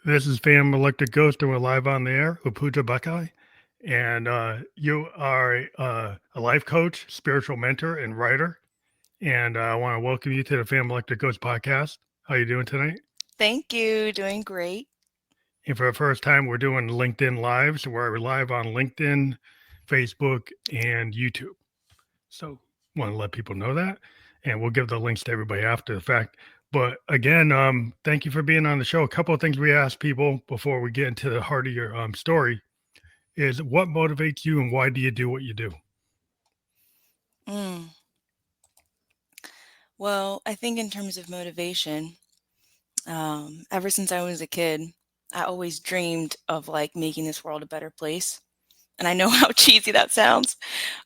This is Fam Electric Ghost, and we're live on the air with Pooja Bakhai. And you are a life coach, spiritual mentor, and writer. And I want to welcome you to the Fam Electric Ghost podcast. How you doing tonight? Thank you. Doing great. And for the first time, we're doing LinkedIn Live. So we're live on LinkedIn, Facebook, and YouTube. So want to let people know that. And we'll give the links to everybody after the fact. But again, thank you for being on the show. A couple of things we ask people before we get into the heart of your story is what motivates you and why do you do what you do? Mm. Well, I think in terms of motivation, ever since I was a kid, I always dreamed of like making this world a better place. And I know how cheesy that sounds.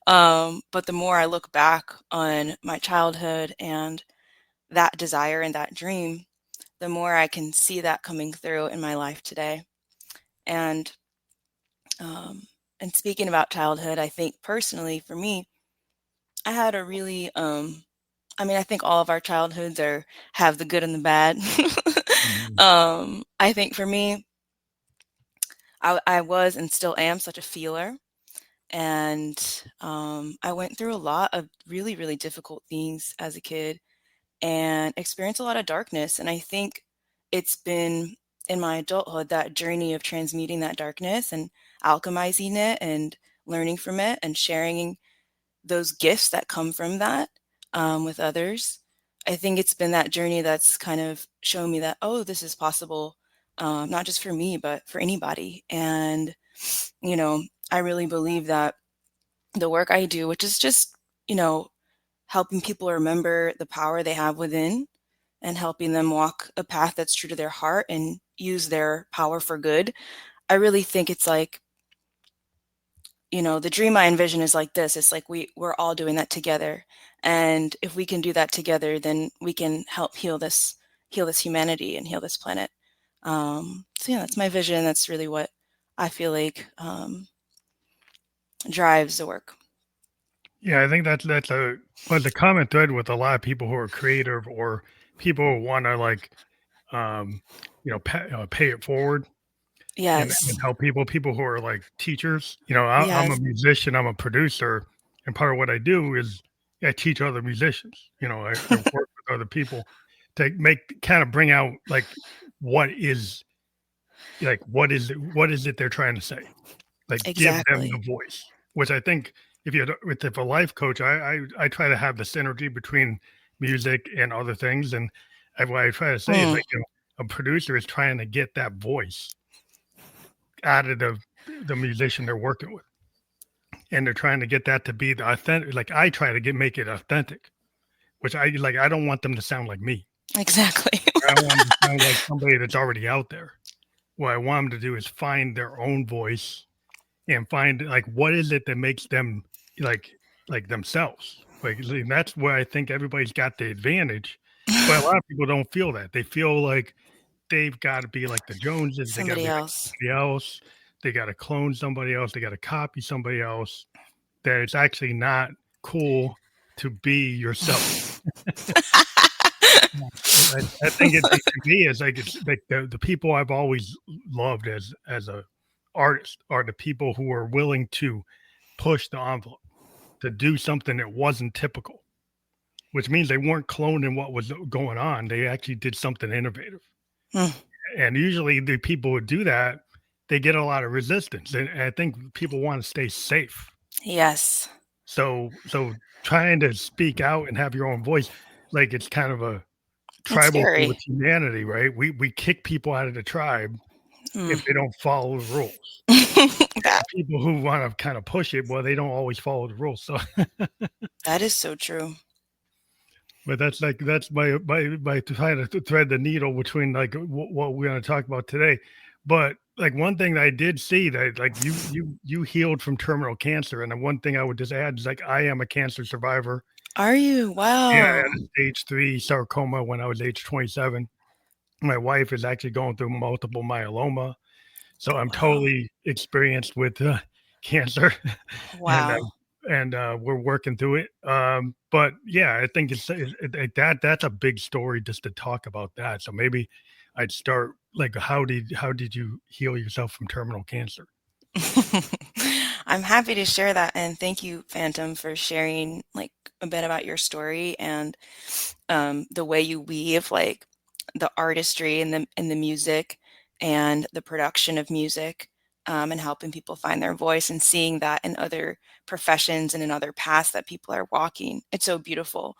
But the more I look back on my childhood and that desire and that dream, the more I can see that coming through in my life today. And um, and speaking about childhood, I think personally for me, I had a really I mean, I think all of our childhoods have the good and the bad. Mhm. I think for me, I was and still am such a feeler, and I went through a lot of really, really difficult things as a kid and experienced a lot of darkness. And I think it's been in my adulthood that journey of transmuting that darkness and alchemizing it and learning from it and sharing those gifts that come from that with others. I think it's been that journey that's kind of shown me that, oh, this is possible, not just for me, but for anybody. And, you know, I really believe that the work I do, which is just, you know, helping people remember the power they have within and helping them walk a path that's true to their heart and use their power for good. I really think it's like, the dream I envision is like this. It's like we're all doing that together. And if we can do that together, then we can help heal this humanity and heal this planet. So yeah, that's my vision. That's really what I feel like drives the work. Yeah, I think that's a but the common thread with a lot of people who are creative or people who want to like um pay it forward and Yes. help people who are like teachers. I'm a Yes. musician, I'm a producer, and part of what I do is I teach other musicians. I work with other people to make kind of bring out what is what is it they're trying to say, like give them the Exactly. voice, which I think if a life coach, I try to have the synergy between music and other things, and what I try to say is Mm, like a producer is trying to get that voice out of the musician they're working with, and they're trying to get that to be the authentic. Like I try to make it authentic, which I like. I don't want them to sound like me. exactly. I don't want them to sound like somebody that's already out there. What I want them to do is find their own voice and find like what is it that makes them like themselves. And that's where I think everybody's got the advantage. But a lot of people don't feel that. They feel like they've got to be like the Joneses, they got to Somebody be like else. somebody else, they got to clone somebody else, they got to copy somebody else. That it's actually not cool to be yourself. Yeah. I think to me is like it's like the people I've always loved as a artist are the people who are willing to push the envelope to do something that wasn't typical, which means they weren't cloning what was going on. They actually did something innovative. Mm, And usually the people who do that, they get a lot of resistance. And I think people want to stay safe. yes. So trying to speak out and have your own voice, like it's kind of a It's tribal thing with scary. humanity, right? We kick people out of the tribe Mm. if they don't follow the rules. that And people who want to kind of push it, well, they don't always follow the rules. So that is so true. but that's my trying to thread the needle between like what we're going to talk about today. But like one thing that I did see that like you healed from terminal cancer, and the one thing I would just add is like I am a cancer survivor. Are you? Yeah, I Wow. had a stage 3 sarcoma when I was age 27. My wife is actually going through multiple myeloma, so I'm Wow. totally experienced with cancer, and Wow. we're working through it. But yeah, I think that's a big story just to talk about that. So maybe I'd start like how did you heal yourself from terminal cancer? I'm happy to share that, and thank you, Phantom, for sharing like a bit about your story and the way you weave like the artistry and the music and the production of music, and helping people find their voice and seeing that in other professions and in other paths that people are walking. It's so beautiful.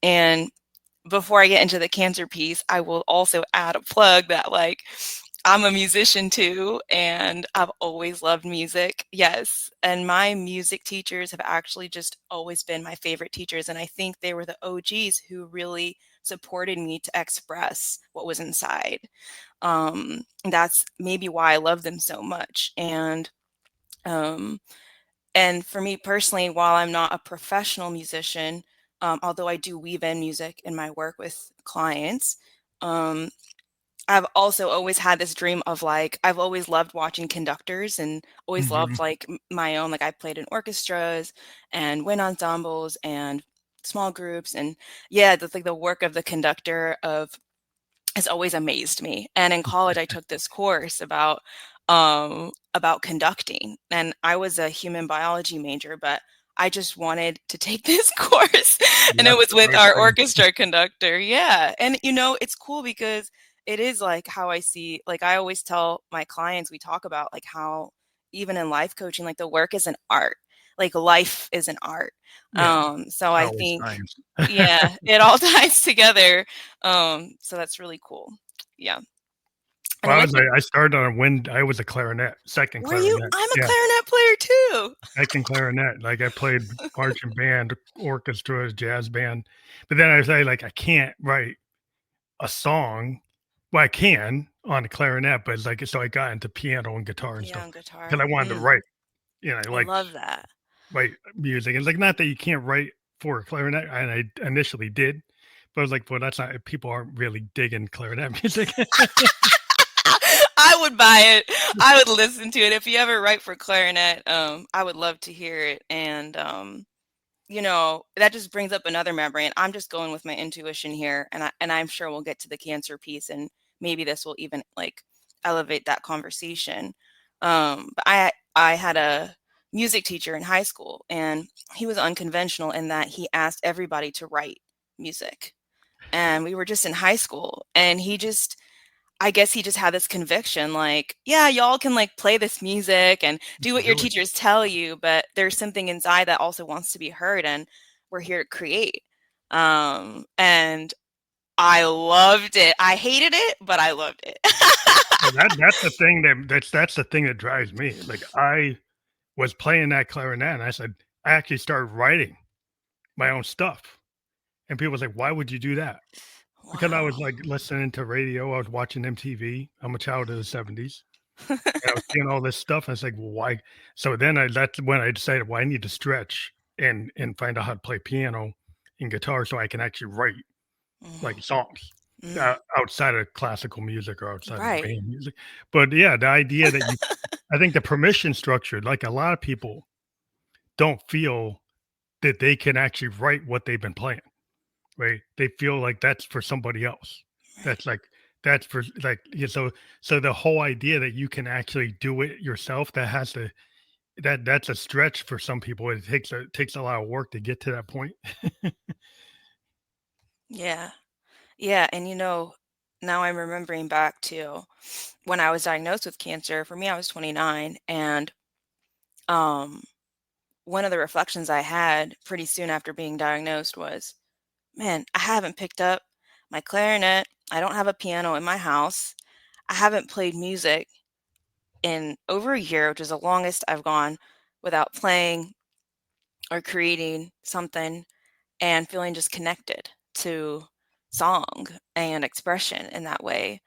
And before I get into the cancer piece, I will also add a plug that like I'm a musician too, and I've always loved music. Yes. And my music teachers have actually just always been my favorite teachers. And I think they were the OGs who really supported me to express what was inside. That's maybe why I love them so much. Um, and for me personally, while I'm not a professional musician, although I do weave in music in my work with clients, um, I've also always had this dream of like I've always loved watching conductors and always Hmm. loved like my own like I played in orchestras and wind ensembles and small groups and yeah, that's like the work of the conductor of has always amazed me. And in college, I took this course about conducting, and I was a human biology major, but I just wanted to take this course, and it Yep, was the with right our thing. orchestra conductor. Yeah, and it's cool because it is like how I see. Like I always tell my clients, we talk about like how even in life coaching, like the work is an art. Like life is an art. Yeah, So I always think, science. yeah, it all ties together. So that's really cool. Yeah. And Well, once you I started on a wind. I was a clarinet, second were you? clarinet. I'm a Yeah, clarinet player too. second clarinet. Like I played marching band, orchestras, jazz band. But then I say like I can't write a song. Well, I can on a clarinet, but it's like so I got into piano and guitar and stuff Piano and because guitar. I wanted to write. You know, I I like love that. write music. It's like not that you can't write for a clarinet, and I initially did, but I was like, well, that's not. People aren't really digging clarinet music. I would buy it. I would listen to it. If you ever write for clarinet, I would love to hear it. And that just brings up another memory. And I'm just going with my intuition here, and I'm sure we'll get to the cancer piece, and maybe this will even like elevate that conversation. But I had a music teacher in high school, and he was unconventional in that he asked everybody to write music. And we were just in high school, and I guess he just had this conviction like, yeah, y'all can like play this music and do what your Do it. teachers tell you, but there's something inside that also wants to be heard, and we're here to create. And I loved it. I hated it, but I loved it. Well, that's the thing that's the thing that drives me. Like I was playing that clarinet, and I said I actually started writing my own stuff, and people was like, "Why would you do that?" Because I was Wow. like listening to radio, I was watching MTV. I'm a child of the '70s. And I was seeing all this stuff. And I was like, well, why? So then that's when I decided, well, I need to stretch and find out how to play piano and guitar so I can actually write Mm, like songs mm, outside of classical music or outside of right. band music. But yeah, the idea that I think the permission structure, like a lot of people don't feel that they can actually write what they've been playing, right? They feel like that's for somebody else. Right. That's like that's for like yeah, so the whole idea that you can actually do it yourself that has to that's a stretch for some people. It takes a lot of work to get to that point. Yeah. Yeah. And now I'm remembering back to when I was diagnosed with cancer. For me, I was 29, and um one of the reflections I had pretty soon after being diagnosed was, man, I haven't picked up my clarinet. I don't have a piano in my house. I haven't played music in over a year, which is the longest I've gone without playing or creating something and feeling just connected to song and expression in that way.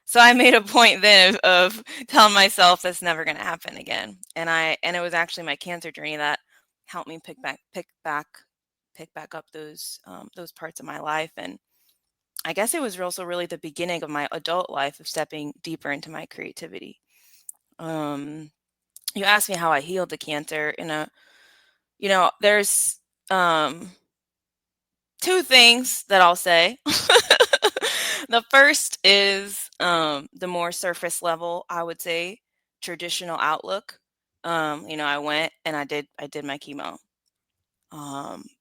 So I made a point then of telling myself that's never going to happen again. And it was actually my cancer journey that helped me pick back up those parts of my life. And I guess it was also really the beginning of my adult life of stepping deeper into my creativity. Um, you asked me how I healed the cancer. There's um, two things that I'll say. The first is the more surface level, I would say, traditional outlook. I went and I did my chemo.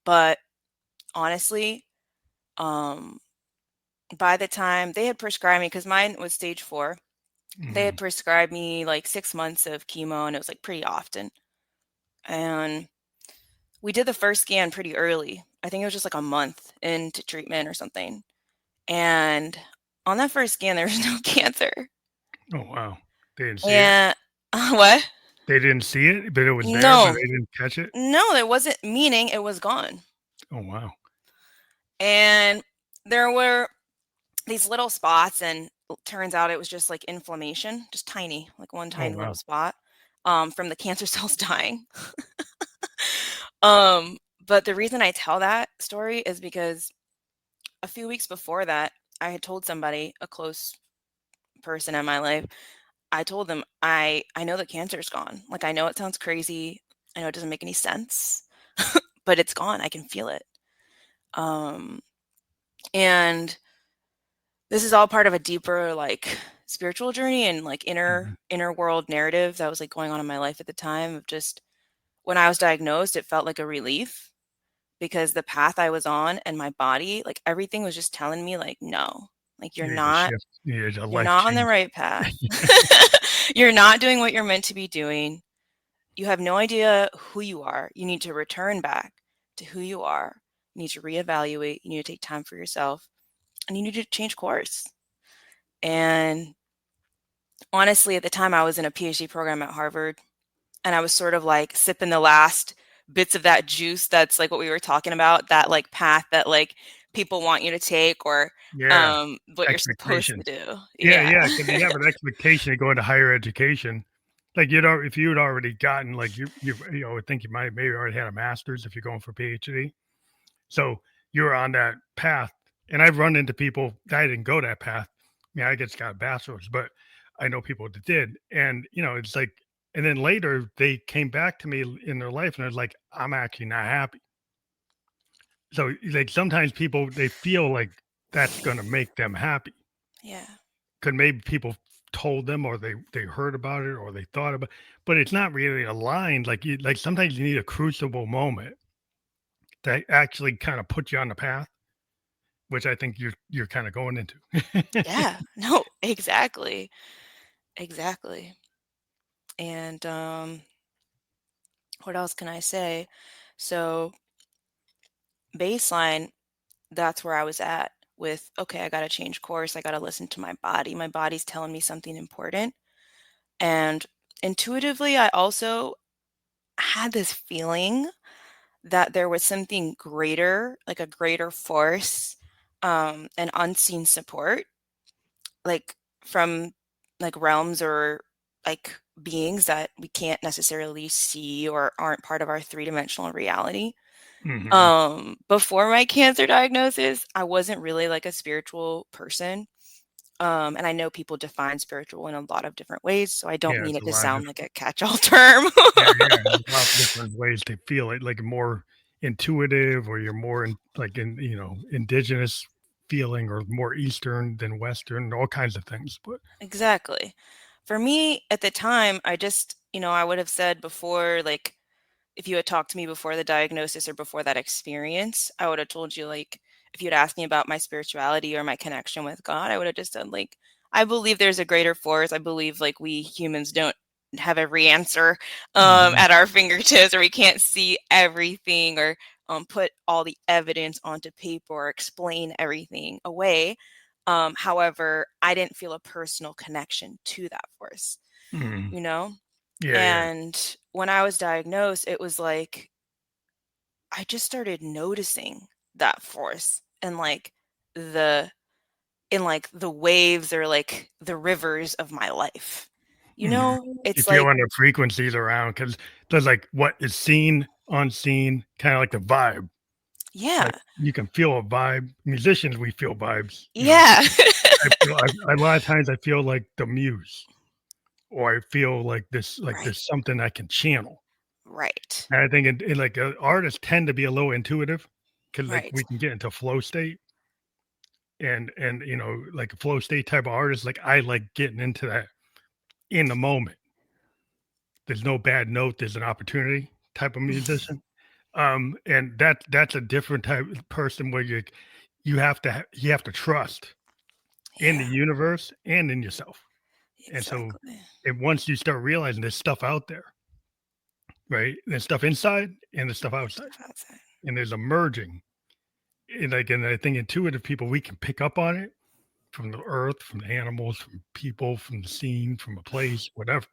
But honestly, um, by the time they had prescribed me, because mine was stage 4, they had Mhm. prescribed me like 6 months of chemo, and it was like pretty often. And we did the first scan pretty early. I think it was just like a month into treatment or something. And on that first scan, there was no cancer. Oh, wow. They didn't see it? And what? They didn't see it, but it was there, but No, they didn't catch it? no, it wasn't, meaning it was gone. Oh, wow. And there were these little spots, and turns out it was just like inflammation, just tiny, like one Oh, tiny little wow. spot from the cancer cells dying. um, but the reason I tell that story is because a few weeks before that, I had told somebody, a close person in my life, I told them, I know that cancer's gone. Like, I know it sounds crazy. I know it doesn't make any sense, but it's gone. I can feel it. Um, and this is all part of a deeper, like, spiritual journey and like Mhm. inner world narrative that was like going on in my life at the time of just when I was diagnosed, it felt like a relief because the path I was on and my body, like everything was just telling me like, no, like You need to shift. You need a you're life not on the change. right path. You're not doing what you're meant to be doing. You have no idea who you are. You need to return back to who you are. You need to reevaluate. You need to take time for yourself and you need to change course. And honestly, at the time, I was in a PhD program at Harvard and I was sort of like sipping the last bits of that juice that's like what we were talking about, that like path that like people want you to take or Yeah. what you're supposed to Expectations. do. Yeah, Yeah. yeah, because you have an expectation to go into higher education. Like, if you'd already gotten, like, I think you might maybe already had a master's if you're going for PhD. So, you're on that path, and I've run into people that didn't go that path. Yeah, I just got a bachelor's, but I know people that did, and, it's like and then later, they came back to me in their life, and I was like, "I'm actually not happy." So, like, sometimes people, they feel like that's gonna make them happy. Yeah. 'Cause maybe people told them or they heard about it or they thought about but it's not really aligned, like, sometimes you need a crucible moment that actually kinda put you on the path, which I think you're kinda going into. Yeah. No, exactly. Exactly. And what else can I say? So, baseline, that's where I was at with, okay, I got to change course. I got to listen to my body. My body's telling me something important. And intuitively, I also had this feeling that there was something greater, like a greater force, and unseen support, like from like realms or like beings that we can't necessarily see or aren't part of our three-dimensional reality. Mhm. Before my cancer diagnosis, I wasn't really like a spiritual person. And I know people define spiritual in a lot of different ways, so I don't Yeah, mean it's it a to lot of sound like different a catch-all term. yeah, yeah, there's a lot of different ways to feel it, like, more intuitive or you're more indigenous feeling or more Eastern than Western, all kinds of things, but Exactly. For me, at the time, I just, I would have said before, like, if you had talked to me before the diagnosis or before that experience, I would have told you, like, if you'd asked me about my spirituality or my connection with God, I would have just said, like, I believe there's a greater force. I believe, like, we humans don't have every answer Mhm. at our fingertips, or we can't see everything or put all the evidence onto paper or explain everything away. However, I didn't feel a personal connection to that force, Mhm. you know? Yeah, yeah. And when I was diagnosed, it was like I just started noticing that force and like the in like the waves or like the rivers of my life. Mhm. You It's feel like, when the frequencies around because there's, like, what is seen, unseen, kinda like the vibe. Like, yeah. you can feel a vibe. Musicians, we feel vibes. Yeah. I a lot of times I feel like the muse, or I feel like Right. there's something I can channel. Right. And I think like, artists tend to be a little intuitive because like, Right. we can get into flow state, and like a flow state type of artist, like I like getting into that in the moment. There's no bad note, there's an opportunity type of musician. And that's a different type of person where you have to trust in the Yeah, universe and in yourself. And so, exactly. and once you start realizing there's stuff out there, right? There's stuff inside and there's stuff outside, Stuff outside. and there's a merging. And I think intuitive people, we can pick up on it from the earth, from the animals, from people, from the scene, from a place, whatever.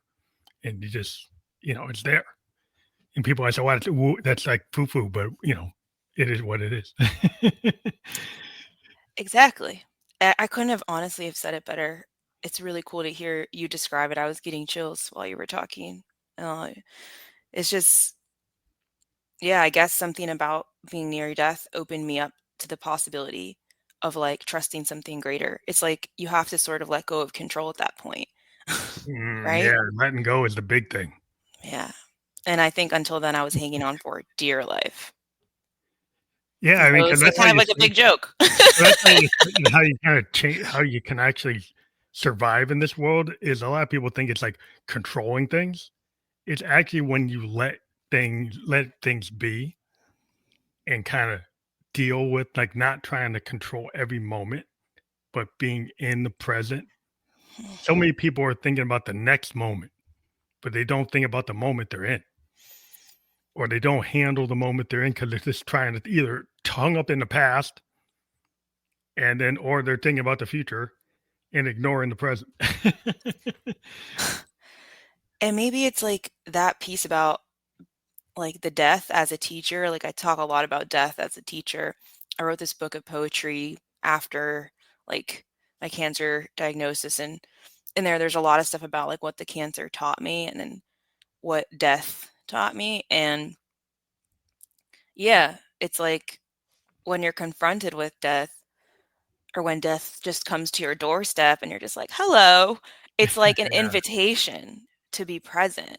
And you just, it's there. And people, I say, well, that's like foo foo, but it is what it is. Exactly. I couldn't have honestly have said it better. It's really cool to hear you describe it. I was getting chills while you were talking. Uh, it's just, yeah, I guess something about being near death opened me up to the possibility of like trusting something greater. It's like you have to sort of let go of control at that point, right? Yeah, letting go is the big thing. Yeah. And I think until then, I was hanging on for dear life. Yeah, And I so mean, it because was that's how kind of you like a think. big joke. That's how you think, how you kind of change, how you can actually survive in this world. Is a lot of people think it's like controlling things. It's actually when you let things be and kind of deal with, like, not trying to control every moment, but being in the present. So many people are thinking about the next moment, but they don't think about the moment they're in, or they don't handle the moment they're in because they're just trying to either hung up in the past and then, or they're thinking about the future and ignoring the present. And maybe it's like that piece about like the death as a teacher. Like I talk a lot about death as a teacher. I wrote this book of poetry after like my cancer diagnosis, and in there's a lot of stuff about like what the cancer taught me and then what death taught me. And yeah, it's like when you're confronted with death or when death just comes to your doorstep and you're just like, "Hello." It's like an Yeah, invitation to be present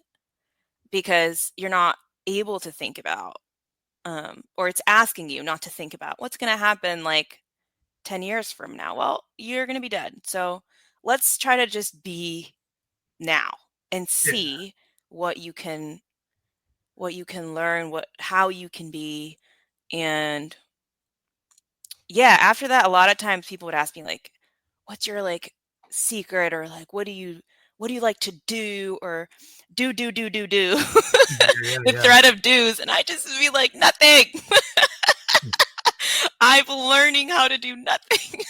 because you're not able to think about, or it's asking you not to think about what's going to happen like 10 years from now. Well, you're going to be dead. So let's try to just be now and yeah, see what you can learn, how you can be. And yeah, after that, a lot of times people would ask me like, "What's your like secret?" or like, what do you like to do?" or do. yeah, The yeah. threat of do's, and I just be like, "Nothing." I'm learning how to do nothing.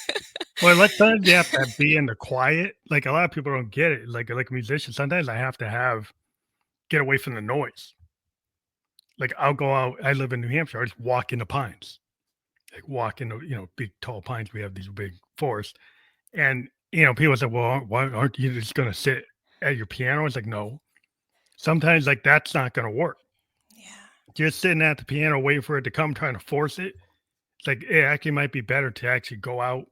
Well, let times you have to be in the quiet. Like, a lot of people don't get it. Like a musician, sometimes I have to get away from the noise. Like, I'll go out. I live in New Hampshire. I just walk in the pines, like walk in the big tall pines. We have these big forests, and people say, "Well, why aren't you just going to sit at your piano?" It's like, no. Sometimes, like, that's not going to work. Yeah. Just sitting at the piano waiting for it to come, trying to force it. It's like it actually might be better to actually go out,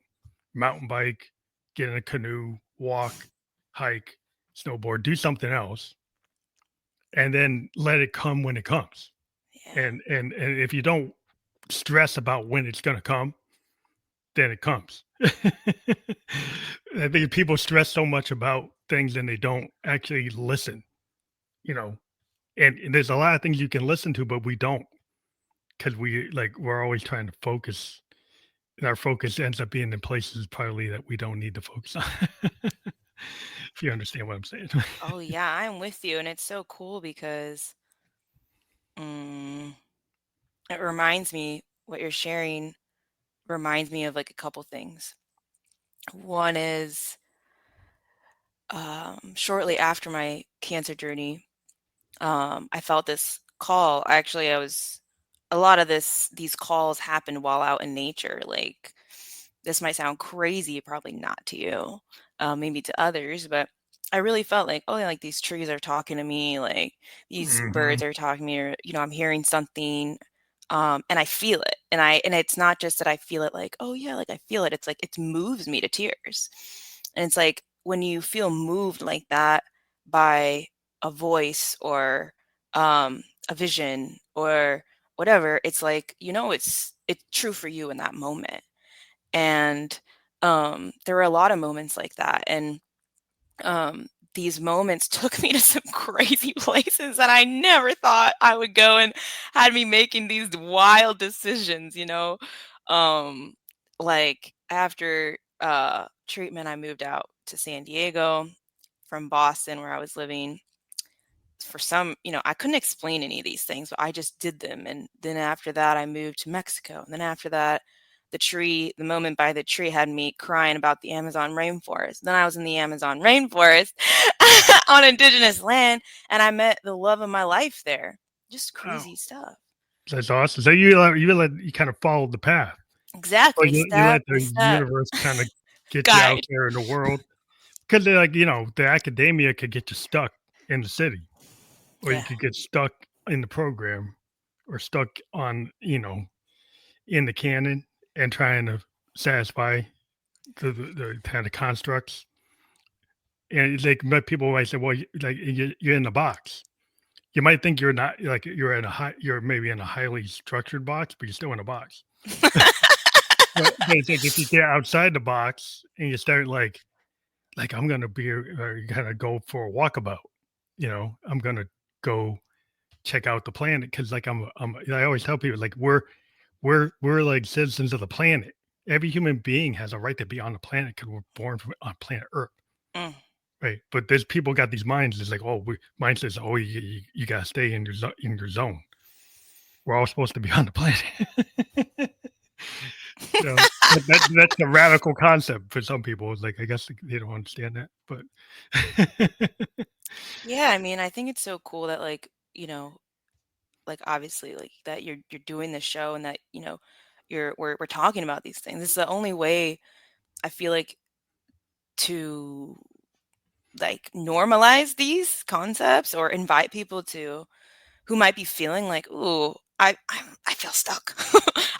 mountain bike, get in a canoe, walk, hike, snowboard, do something else, and then let it come when it comes. Yeah. And if you don't stress about when it's going to come, then it comes. I think people stress so much about things and they don't actually listen, you know. And there's a lot of things you can listen to, but we don't, because we're always trying to focus, and our focus ends up being in places probably that we don't need to focus on. If you understand what I'm saying. Oh, yeah, I'm with you, and it's so cool because, mm, it reminds me what you're sharing reminds me of, like, a couple things. One is, shortly after my cancer journey, I felt this call. Actually, I was a lot of these calls happened while out in nature. Like this might sound crazy, probably not to you, maybe to others, but I really felt like, oh, yeah, like these trees are talking to me, like these birds Mhm. are talking to me, or I'm hearing something, and I feel it, and it's not just that I feel it, like, oh yeah, like I feel it. It's like it moves me to tears, and it's like when you feel moved like that by a voice or a vision or whatever, it's like it's true for you in that moment. And There were a lot of moments like that, and these moments took me to some crazy places that I never thought I would go, and had me making these wild decisions, you know? Um, like after treatment, I moved out to San Diego from Boston where I was living. For some, I couldn't explain any of these things, but I just did them. And then after that, I moved to Mexico. And then after that, the moment by the tree had me crying about the Amazon rainforest. Then I was in the Amazon rainforest on indigenous land, and I met the love of my life there. Just Oh, crazy stuff. that's awesome. So you kind of followed the path, or Exactly. you Step let by the step. universe kind of get you out Guide. there in the world because they're like the academia could get you stuck in the city, or you Yeah. could get stuck in the program, or stuck on in the canon and trying to satisfy the kind of constructs. And it's like but people might say, well, you're in the box. You might think you're not like you're maybe in a highly structured box, but you're still in a box. But it's like if you get outside the box and you start like I'm gonna be or you gotta go for a walkabout, I'm gonna go check out the planet because like I always tell people like we're like citizens of the planet. Every human being has a right to be on the planet because we're born on planet Earth. Mm. Right, but there's people got these minds. It's like, oh, mine says, oh, you gotta stay in in your zone. We're all supposed to be on the planet. That's a radical concept for some people. It's like I guess they don't understand that, but Yeah, I mean, I think it's so cool that like obviously like that you're doing this show, and that we're talking about these things. It's the only way I feel like to like normalize these concepts, or invite people to who might be feeling like, ooh, I feel stuck.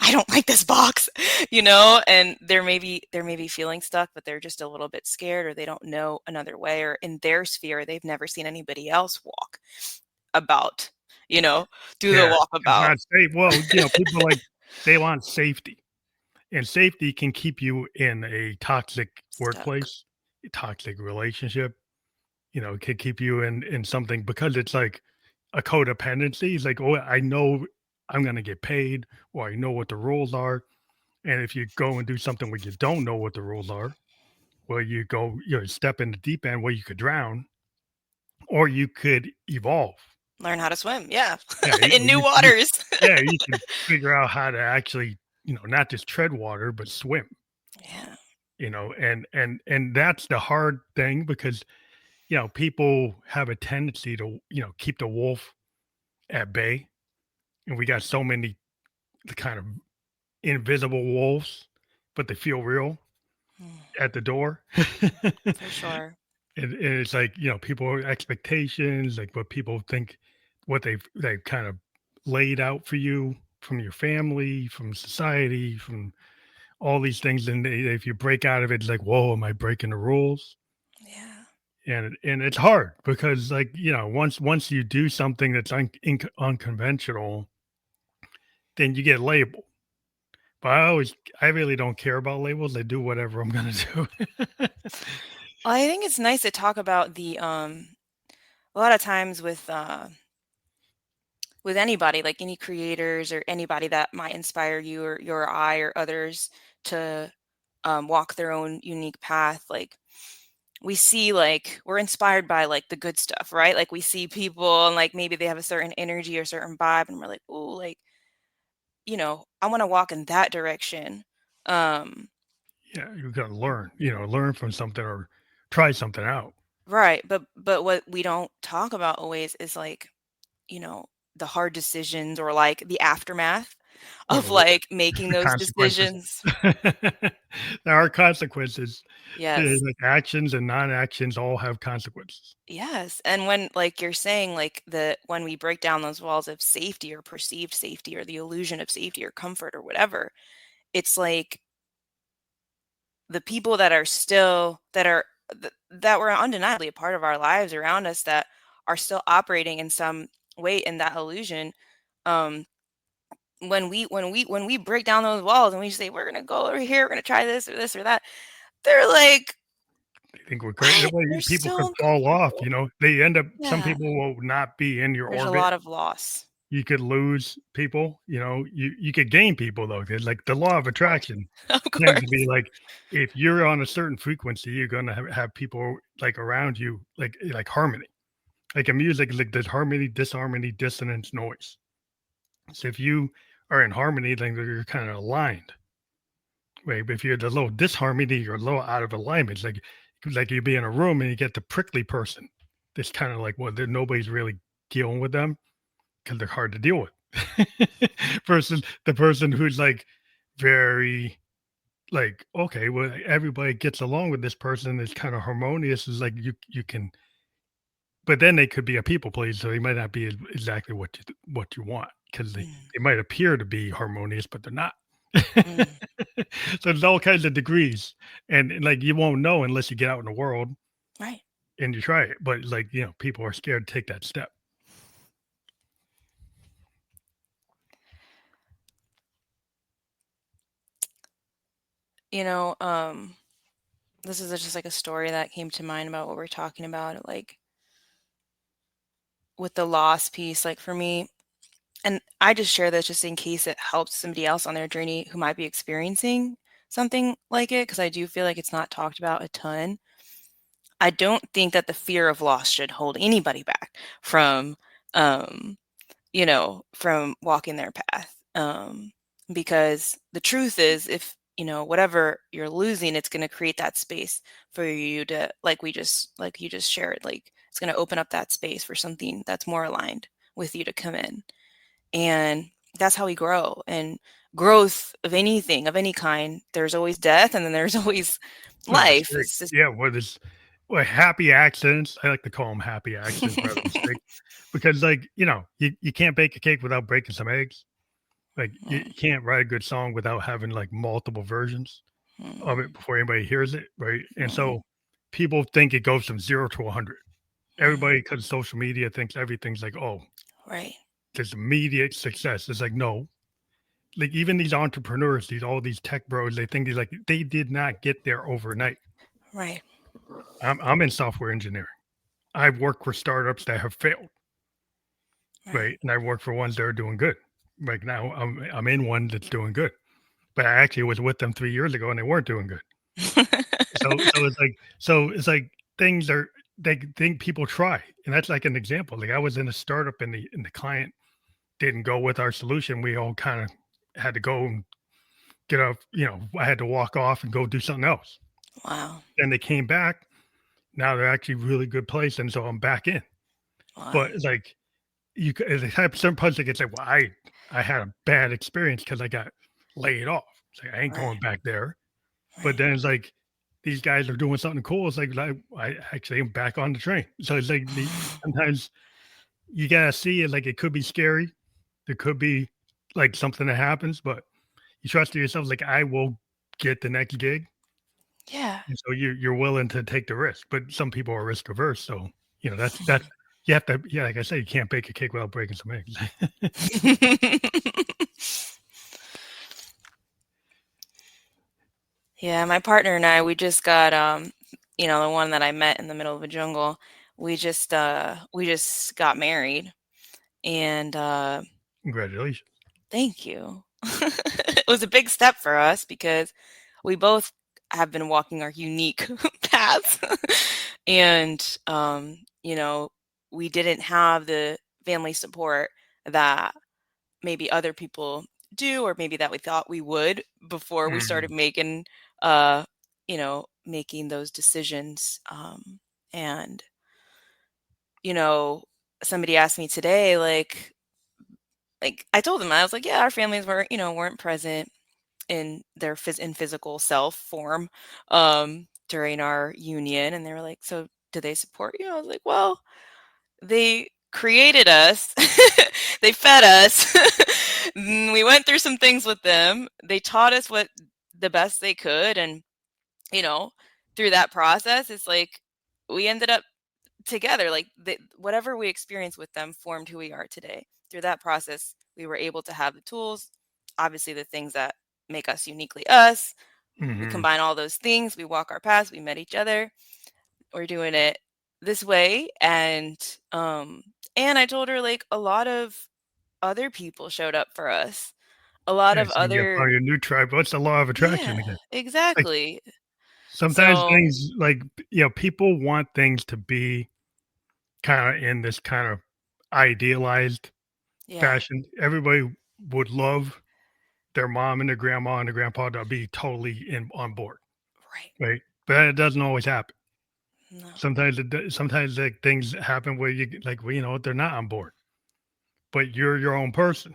I don't like this box, and they're maybe feeling stuck, but they're just a little bit scared, or they don't know another way, or in their sphere they've never seen anybody else walk about, you know, do the yeah, it's walkabout. not safe. Well, people like they want safety, and safety can keep you in a toxic Stuck. workplace, a toxic relationship. It could keep you in something because it's like a codependency. It's like, oh, I know I'm gonna get paid, or I know what the rules are. And if you go and do something where you don't know what the rules are, where you go, step in the deep end where you could drown, or you could evolve. Learn how to swim, yeah. Yeah, In new waters. yeah, you can figure out how to actually, not just tread water, but swim. Yeah. And that's the hard thing because people have a tendency to keep the wolf at bay, and we got so many the kind of invisible wolves, but they feel real Mm, at the door. for sure. And it's like, people expectations, like what people think, what they've kind of laid out for you from your family, from society, from all these things. And if you break out of it, it's like, whoa, am I breaking the rules? Yeah. And it's hard because like, once you do something that's unconventional, then you get labeled. But I really don't care about labels. I do whatever I'm gonna do. I think it's nice to talk about a lot of times with anybody, like any creators or anybody that might inspire you, or your eye or others to walk their own unique path. Like we see, like we're inspired by like the good stuff, right? Like we see people, and like maybe they have a certain energy or certain vibe, and we're like, oh, like, I want to walk in that direction. Um, Yeah, you gotta learn, learn from something or try something out. right. But what we don't talk about always is like, you know, the hard decisions, or like the aftermath Or of like making the those consequences. decisions. There are consequences. Yes. Like actions and non-actions all have consequences. Yes. And when like you're saying like when we break down those walls of safety, or perceived safety, or the illusion of safety or comfort or whatever, it's like the people that are still that were undeniably a part of our lives around us, that are still operating in some way in that illusion. um when we break down those walls, and we say we're going to go over here, we're going to try this or that, they're like, They think we're crazy. "What? Well, You're people could so fall off, uncomfortable." they end up some Yeah. people will not be in your There's a orbit. lot of loss. You could lose people, you could gain people though. 'Cause like the law of Of course. attraction Of tends to be course. like if you're on a certain frequency, you're gonna have people like around you like harmony. Like in music, like there's harmony, disharmony, dissonance, noise. So if you are in harmony, then you're kind of aligned. Right. But if you're the little disharmony, you're a little out of alignment. It's like you be in a room and you get the prickly person. That's kind of like, well, nobody's really dealing with them because they're hard to deal with. Versus the person who's like very like, okay, well, everybody gets along with this person. It's kind of harmonious. Is like you can, but then they could be a people pleaser. So they might not be exactly what you want because Mm, they might appear to be harmonious, but they're not. mm, So there's all kinds of degrees, and like you won't know unless you get out in the world right. and you try it. But like people are scared to take that step. You know, this is just like a story that came to mind about what we're talking about, like with the loss piece. Like for me, and I just share this just in case it helps somebody else on their journey who might be experiencing something like it, because I do feel like it's not talked about a ton. I don't think that the fear of loss should hold anybody back from, um, from walking their path. Because the truth is, if whatever you're losing, it's going to create that space for you to, like you just shared, like it's going to open up that space for something that's more aligned with you to come in. And that's how we grow. And growth of anything, of any kind, there's always death and then there's always No life. mistake. It's just, Yeah, happy accidents. I like to call them happy accidents rather than mistake because like you can't bake a cake without breaking some eggs. Like you mm, can't write a good song without having like multiple versions of mm, it before anybody hears it, right? And mm, so people think it goes from 0 to 100. mm. Everybody, because social media thinks everything's like, oh, Right, there's immediate success. It's like, no. Like even these entrepreneurs, all these tech bros, they think they did not get there overnight. right, I'm in software engineering. I've worked for startups that have failed, right. right? And I've worked for ones that are doing good. Like now I'm in one that's doing good. But I actually was with them 3 years ago and they weren't doing good. So it's like things are they think people try. And that's like an example. Like I was in a startup and the client didn't go with our solution. We all kind of had to go and get off, I had to walk off and go do something else. Wow, Then they came back. Now they're actually really good place. And so I'm back in. wow. But it's like some parts like it's like, well, I had a bad experience because I got laid off. It's like I ain't Right, going back there. But right. then it's like these guys are doing something cool. It's like I actually am back on the train. So it's like sometimes you gotta see it like it could be scary. There could be like something that happens, but you trust in yourself. Like I will get the next gig, Yeah. and so you're willing to take the risk. But some people are risk averse, so that's you have to. Yeah, like I said, you can't bake a cake without breaking some eggs. Yeah, my partner and I, we just got, the one that I met in the middle of a jungle. We just got married, and Congratulations. thank you. It was a big step for us because we both have been walking our unique paths. And, we didn't have the family support that maybe other people do, or maybe that we thought we would before we started Mm, making those decisions. And, you know, somebody asked me today, like I told them, I was like, yeah, our families weren't present in their in physical self form during our union. And they were like, so do they support you? I was like, well, they created us. They fed us. We went through some things with them. They taught us what the best they could. And, you know, through that process, it's like we ended up together. Like whatever we experienced with them formed who we are today. Through that process, we were able to have the tools, obviously the things that make us uniquely us, We Hmm. combine all those things, we walk our paths, we met each other, we're doing it this way. And I told her like a lot of other people showed up for us. A lot Yeah, of so you other found your new tribe. What's the law of attraction Yeah, again? Like exactly. sometimes So, things like people want things to be kind of in this kind of idealized yeah, fashion. Everybody would love their mom and their grandma and their grandpa to be totally in on board, right. right? But it doesn't always happen. No, Sometimes like things happen where you like, well, they're not on board, but you're your own person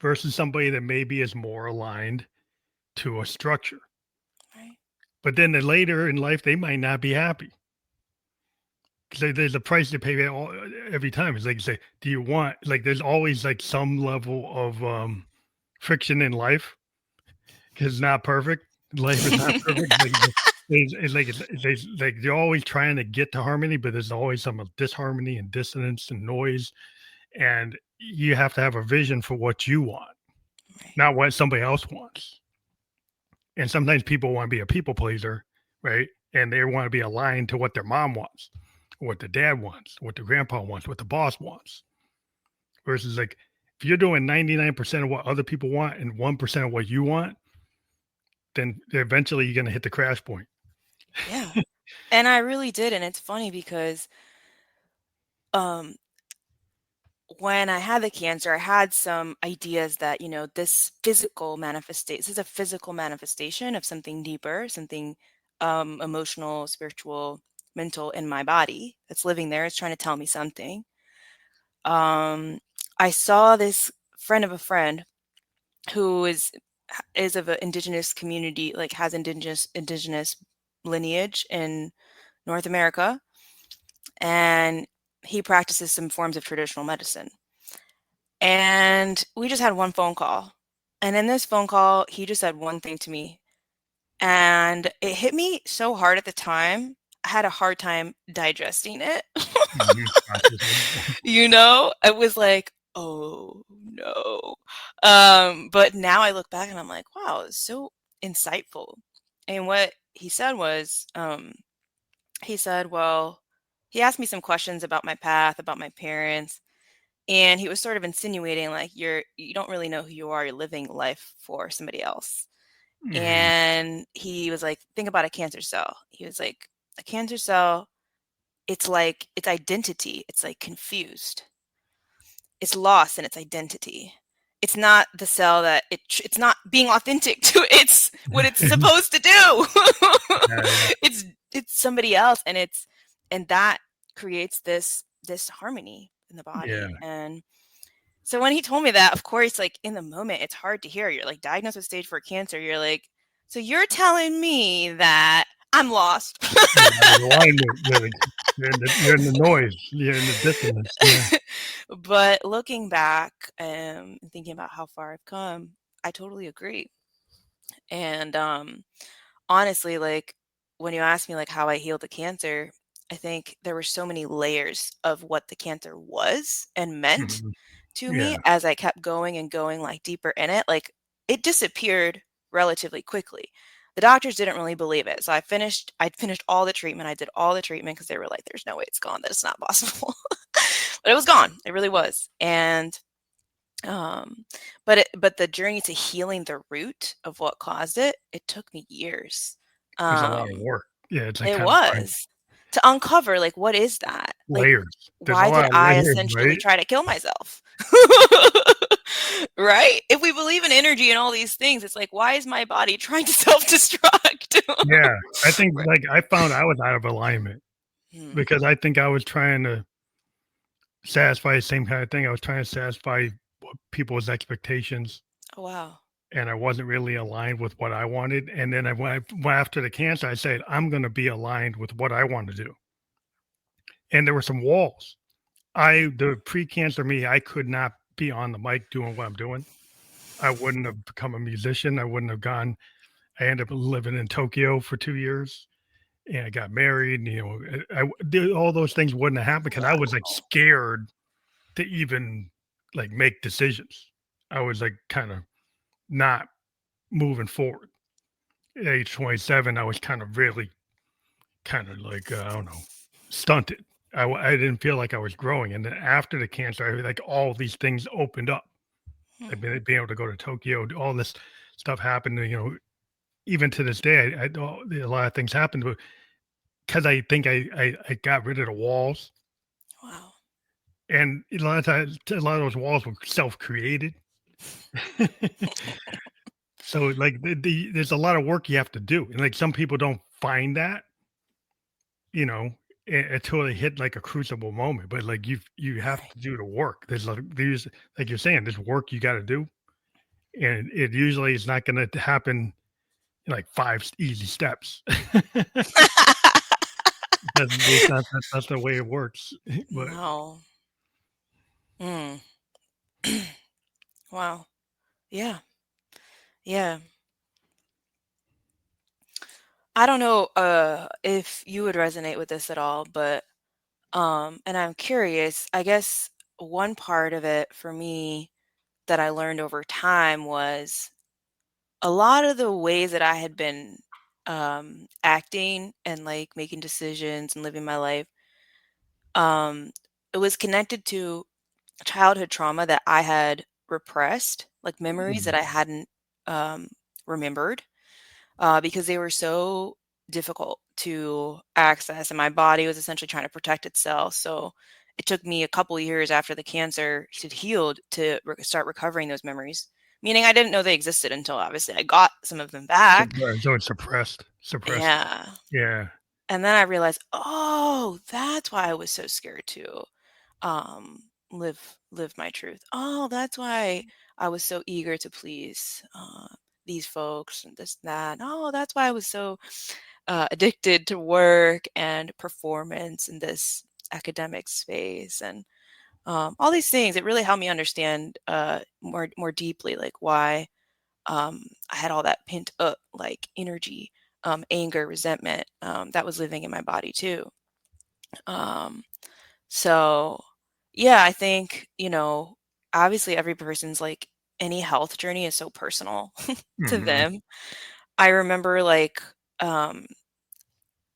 versus somebody that maybe is more aligned to a structure. right. But then later in life, they might not be happy because there's a price to pay every time. It's like you say, do you want like there's always like some level of friction in life because it's not perfect. Life is not perfect. It's like you're always trying to get to harmony, but there's always some disharmony and dissonance and noise, and you have to have a vision for what you want, Right. not what somebody else wants. And sometimes people want to be a people pleaser, right? And they want to be aligned to what their mom wants, what the dad wants, what the grandpa wants, what the boss wants. Versus like if you're doing 99% of what other people want and 1% of what you want, then eventually you're gonna hit the crash point. Yeah. And I really did, and it's funny because, um, when I had the cancer, I had some ideas that, this is a physical manifestation of something deeper, something, emotional, spiritual, mental in my body that's living there. It's trying to tell me something. Um, I saw this friend of a friend who is of an indigenous community, like has indigenous lineage in North America, and he practices some forms of traditional medicine. And we just had one phone call. And in this phone call, he just said one thing to me. And it hit me so hard at the time. I had a hard time digesting it. Mhm, consciously. It was like, oh no. But now I look back and I'm like, wow, it's so insightful. And what he said was, he said, well, he asked me some questions about my path, about my parents, and he was sort of insinuating like you don't really know who you are, you're living life for somebody else. Mhm, And he was like, think about a cancer cell. He was like, a cancer cell, it's like its identity, it's like confused. It's lost in its identity. It's not the cell that it's not being authentic to its what it's supposed to do. yeah, it's it's somebody else, and that creates this harmony in the yeah, body. And so when he told me that, of course, like in the moment, it's hard to hear. You're like diagnosed with stage 4 cancer. You're like, so you're telling me that I'm lost. you're out of alignment, you're in the noise, you're in the dissonance, yeah. But looking back, and thinking about how far I've come, I totally agree. And honestly, like when you ask me like how I healed the cancer, I think there were so many layers of what the cancer was and meant Mhm, to me yeah, as I kept going and going like deeper in it. Like it disappeared relatively quickly. The doctors didn't really believe it. So I'd finished all the treatment. I did all the treatment because they were like, there's no way it's gone. That's not possible. But it was gone. It really was. And um, but the journey to healing the root of what caused it, it took me years. there's a lot of Um, work. Yeah, it's like it kind of find was to uncover like what is that? Like layers. There's a why did lot of I layers, essentially right? try to kill myself? Right? If we believe in energy and all these things, it's like why is my body trying to self-destruct? Yeah, I think, Right. like, I found I was out of alignment Hmm. because I think I was trying to satisfy the same kind of thing. I was trying to satisfy people's expectations, Oh wow. and I wasn't really aligned with what I wanted. And then after the cancer, I said, I'm going to be aligned with what I want to do. And there were some walls. Yeah. The pre-cancer me, I could not be on the mic doing what I'm doing. I wouldn't have become a musician. I wouldn't have gone. I ended up living in Tokyo for 2 years, and I got married. And, all those things wouldn't have happened because I was like Wow. scared to even like make decisions. I was like kind of not moving forward. at age 27, I was kind of really kind of like, I don't know, stunted. I didn't feel like I was growing. And then after the cancer, like all these things opened up. Hmm. Like being able to go to Tokyo, all this stuff happened. Even to this day, a lot of things happened, but because I think I got rid of the walls, Wow. and a lot of those walls were self created. So like there's a lot of work you have to do, and like some people don't find that, you know, until they hit like a crucible moment. But like you have Right. to do the work. There's like you're saying, there's work you got to do, and it usually is not going to happen in like easy steps. That's the way it works. But No. Mm. Wow. Yeah. Yeah. I don't know if you would resonate with this at all, but and I'm curious, I guess one part of it for me that I learned over time was a lot of the ways that I had been acting and like making decisions and living my life, um, it was connected to childhood trauma that I had repressed, like memories that mm, I hadn't um, remembered because they were so difficult to access, and my body was essentially trying to protect itself. So it took me a couple years after the cancer had healed to start recovering those memories. Meaning, I didn't know they existed until obviously I got some of them back. so it's suppressed. Yeah. Yeah. And then I realized, oh, that's why I was so scared to live my truth. Oh, that's why I was so eager to please these folks and this and that. Oh, that's why I was so addicted to work and performance in this academic space and all these things. It really helped me understand more deeply, like why I had all that pent up like energy, anger, resentment that was living in my body too. Um, so, yeah, I think, obviously every person's like any health journey is so personal to Mhm. them. I remember like um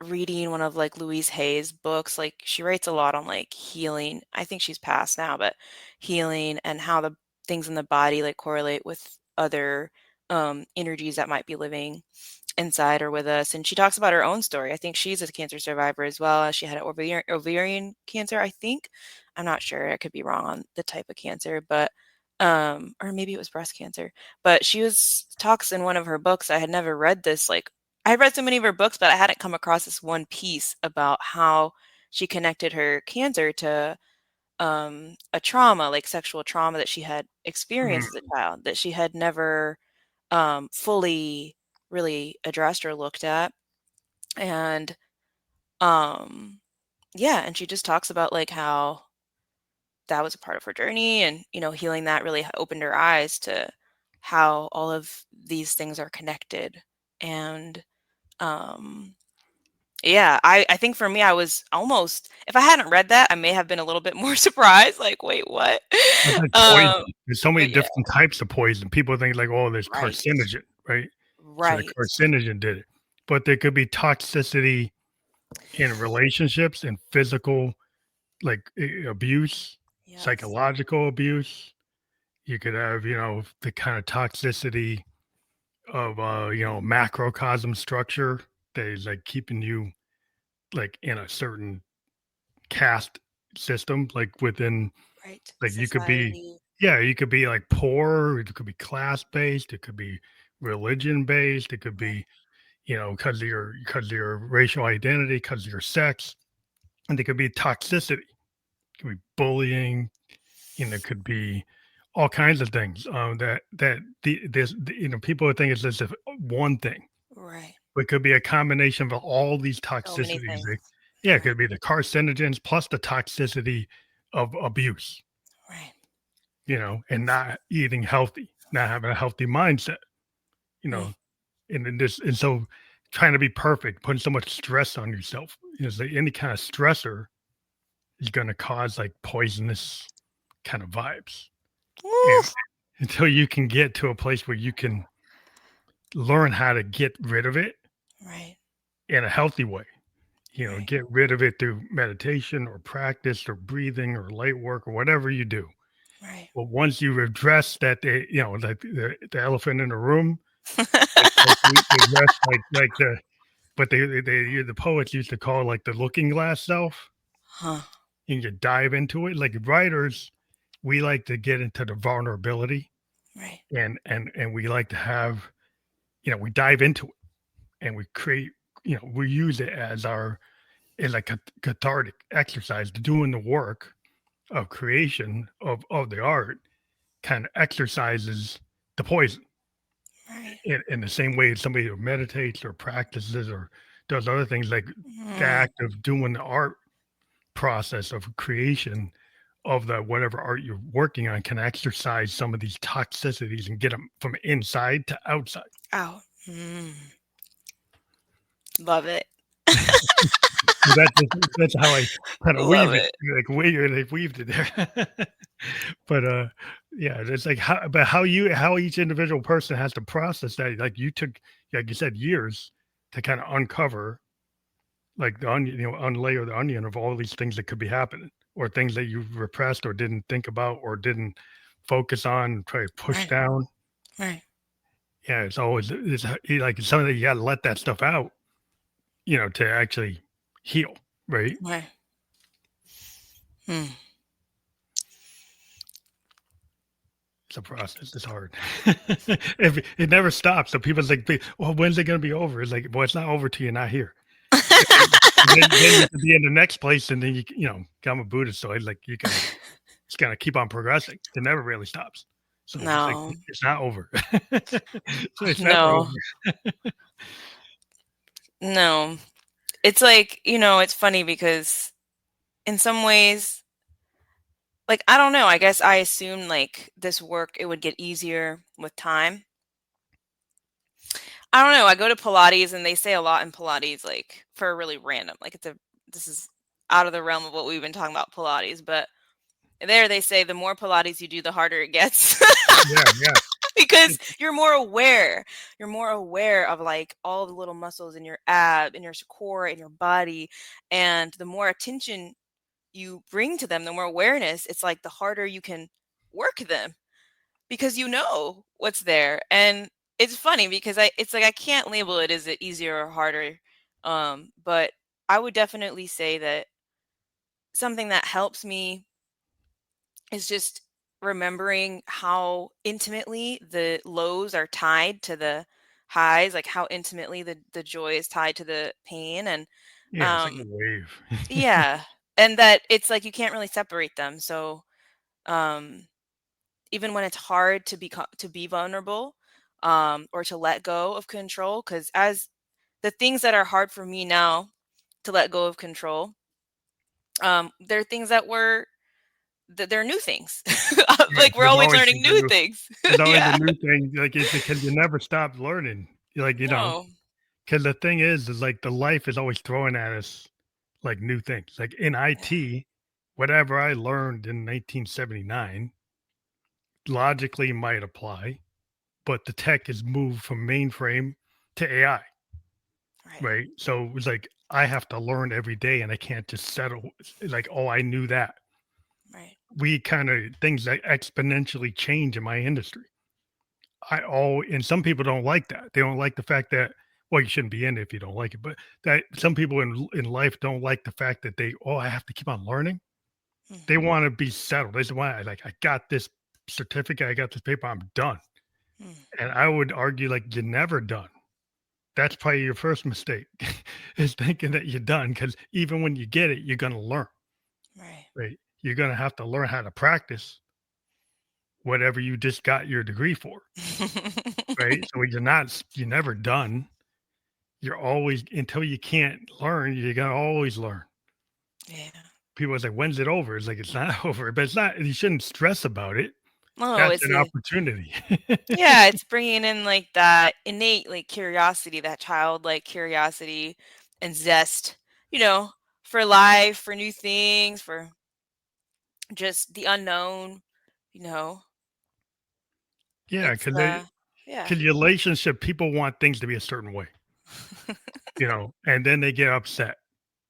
reading one of like Louise Hay's books. Like she writes a lot on like healing. I think she's passed now, but healing and how the things in the body like correlate with other energies that might be living inside or with us. And she talks about her own story. I think she's a cancer survivor as well. She had ovarian cancer, I think. I'm not sure. I could be wrong on the type of cancer, but or maybe it was breast cancer. But she was talks in one of her books. I had never read this. Like I had read so many of her books, but I hadn't come across this one piece about how she connected her cancer to a trauma, like sexual trauma that she had Mm. experienced as a child that she had never fully really addressed or looked at. And um yeah, and she just talks about like how that was a part of her journey and healing that really opened her eyes to how all of these things are connected. And um yeah, I think for me I was almost, if I hadn't read that, I may have been a little bit more surprised like wait, what? It's like poison. um There's so many but yeah, different types of poison. People think like, "Oh, there's right. carcinogen," right? So the Right. carcinogen did it. But there could be toxicity in relationships and physical, like, abuse, Yes. psychological abuse. You could have, the kinda toxicity of, macrocosm structure that is, like, keeping you, like, in a certain caste system, like, within. Right. Like, you could be, Society. yeah, you could be, like, poor, it could be class-based, it could be religion-based, it could Right. be, because of your racial identity, because of your sex, and it could be toxicity. It could be bullying, it could be all kinds of things, that people would think it's just a one thing, Right. but it could be a combination of all these So many toxicities. things. Yeah, it Right. could be the carcinogens plus the toxicity of abuse. Right. And not eating healthy, not having a healthy mindset, you Mm. know, and so trying to be perfect, putting so much stress on yourself. Like any kind of stressor is going to cause like poisonous kind of vibes. Woo! And until you can get to a place where you can learn how to get rid of it Right. in a healthy way. Right. Get rid of it through meditation or practice or breathing or light work or whatever you do. Right. But once you address that, like the elephant in the room, like we address like the poets used to call like the looking glass self, Huh. and you dive into it. Like writers, we like to get into the vulnerability, Right. and we like to have, we dive into it and we create, we use it as like a cathartic exercise, doing the work of creation of the art kind of exercises the poison Right. in the same way as somebody who meditates or practices or does other things, like the Mm. act of doing the art process of creation of the whatever art you're working on can exercise some of these toxicities and get them from inside to outside. Out. Mm. Love it. So that's how I kind of Love weave it, it. like weaved it there. But yeah, it's like how each individual person has to process that. Like you took, like you said, years to kind of uncover, like the onion, unlayer the onion of all these things that could be happening, or things that you repressed or didn't think about or didn't focus on, try to push Right. down. Right. Yeah, it's like it's something that you got to let that stuff out, to actually heal, right? Right. Hmm. It's a process. It's hard. It never stops. So people like, well, when's it going to be over? It's like, well, it's not over till you're not here. Then you can be in the next place, and then I'm a Buddhist, so I like you gotta just gotta keep on progressing. It never really stops. So it's like No. it's not over. So it's never No. over. No. It's like, it's funny because in some ways, like, I don't know, I guess I assumed, like, this work, it would get easier with time. I don't know, I go to Pilates and they say a lot in Pilates, like, for a really random, like, this is out of the realm of what we've been talking about Pilates, but there they say the more Pilates you do, the harder it gets. Yeah, yeah. Because you're more aware. You're more aware of, like, all the little muscles in your ab, in your core, in your body, and the more attention you bring to them, the more awareness, it's like the harder you can work them because you know what's there. And it's funny because it's like I can't label it as it easier or harder. But I would definitely say that something that helps me is just remembering how intimately the lows are tied to the highs, like how intimately the joy is tied to the pain. And Yeah, it's like a um wave. yeah, and that it's like you can't really separate them. So um even when it's hard to be vulnerable, or to let go of control, because as the things that are hard for me now to let go of control, they're things that they're new things. Yeah, Like we're there's always always learning something new new. things. There's always a Yeah. new thing, like, it's because you never stop learning. Like, No. because the thing is like the life is always throwing at us, like, new things. Like, in Yeah. IT, whatever I learned in 1979 logically might apply, but the tech has moved from mainframe to AI, Right. right? So it's like I have to learn every day and I can't just settle like, oh, I knew that. Right. We kind of things that exponentially change in my industry. And some people don't like that. They don't like the fact that, well, you shouldn't be in it if you don't like it, but that some people in life don't like the fact that I have to keep on learning. They Mm, want to be settled. They just want, like, I got this certificate, I got this paper, I'm done. mm, And I would argue, like, you're never done. That's probably your first mistake is thinking that you're done, because even when you get it, you're going to learn, right. right? You're going to have to learn how to practice whatever you just got your degree for, right? So you're never done. You're always, until you can't learn, you're going to always learn. Yeah. People are like, when's it over? It's like, it's not over, but it's not, you shouldn't stress about it. No, That's it's an a opportunity. yeah, it's bringing in like that innate like curiosity, that childlike curiosity and zest, you know, for life, for new things, for just the unknown, you know. Yeah, It's because Yeah. because relationship, people want things to be a certain way, and then they get upset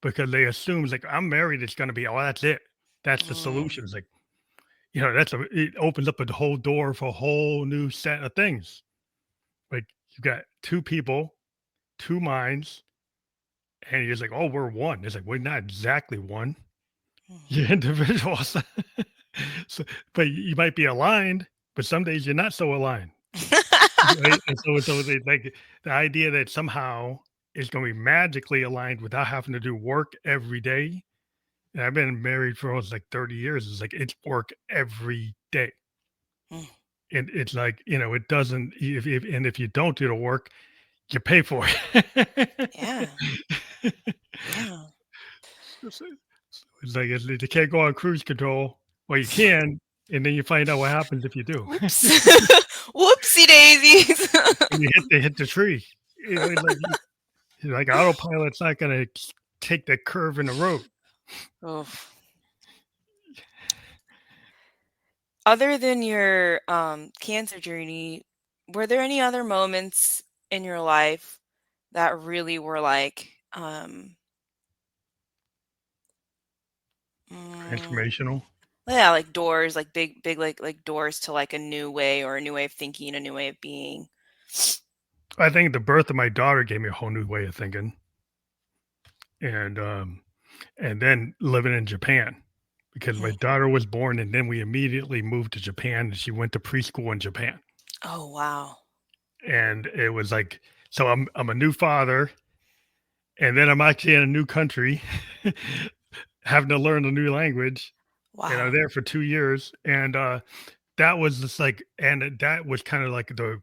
because they assume it's like I'm married, it's gonna be, oh, that's it. That's the Mm, solution. It's like, it opens up a whole door for a whole new set of things. Like you got two people, two minds, and you're just like, oh, we're one. It's like we're not exactly one. mm. You're individuals. So, but you might be aligned, but some days you're not so aligned. Right? And so they like the idea that somehow it's gonna be magically aligned without having to do work every day. And I've been married for almost like 30 years. It's like it's work every day. Mm, And it's like, it doesn't if you don't do the work, you pay for it. yeah. Yeah. So it's like you can't go on cruise control. Well, you can, and then you find out what happens if you do. Whoops. Whoopsie daisies. When you hit the tree. It's like autopilot's not gonna take that curve in the road. Oh. Other than your cancer journey, were there any other moments in your life that really were like mm, Transformational. yeah, like doors, like big like doors to like a new way or a new way of thinking, a new way of being. I think the birth of my daughter gave me a whole new way of thinking, and then living in Japan because my Mm. daughter was born, and then we immediately moved to Japan, and she went to preschool in Japan, Oh, wow. and it was like, so I'm a new father, and then I'm actually in a new country, having to learn a new language, and I'm Wow. there for 2 years, and that was just like, and that was kind of like the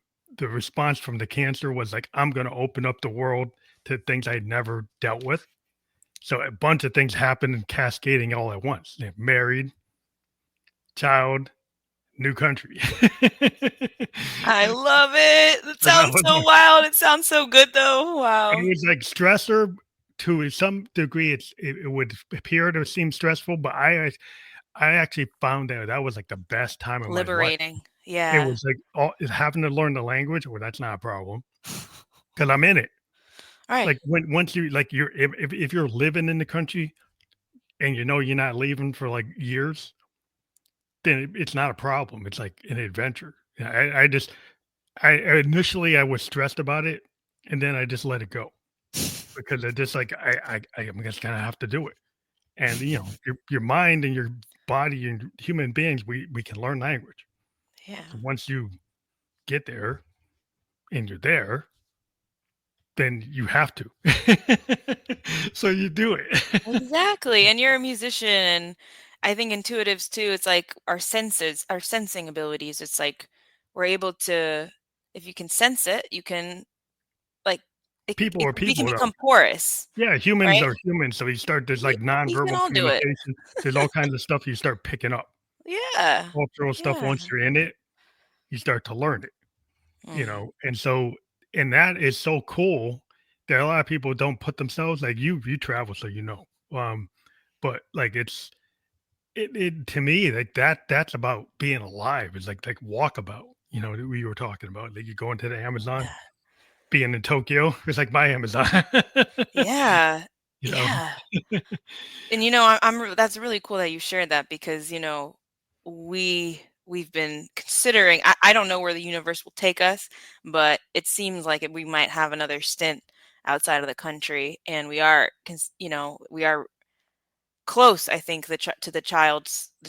response from the cancer was like, I'm going to open up the world to things I'd never dealt with. So a bunch of things happened and cascading all at once. Married, child, new country. I love it. That So that sounds was so wild. It sounds so good though. it Wow. was like stressor to some degree. It would appear to seem stressful, but I actually found that that was like the best time of my life. Liberating. It Yeah. was like having to learn the language. Well, that's not a problem because I'm in it. All right. Like when once you like you're if you're living in the country and you're not leaving for like years, then it's not a problem. It's like an adventure. Yeah, I initially I was stressed about it, and then I just let it go because I just like I'm just gonna have to do it. And your mind and your body and human beings, we can learn language. Yeah. So once you get there and you're there, then you have to. So you do it. Exactly. And you're a musician and I think intuitives too, it's like our senses, our sensing abilities. It's like we're able to if you can sense it, you can like People it are we can people though. become porous, Yeah, humans right? are humans. So you start there's like We can nonverbal all do it. communication. There's all kinds of stuff you start picking up. Yeah. Cultural stuff. Yeah. Once you're in it, you start to learn it. Mm, And so and that is so cool that a lot of people don't put themselves like you travel, so um but like it to me like that's about being alive. It's like walkabout, that we were talking about, like you go into the Amazon, yeah. being in Tokyo. It's like my Amazon. Yeah. you know Yeah. And that's really cool that you shared that because we've been considering. I don't know where the universe will take us, but it seems like we might have another stint outside of the country, and we are close. I think to the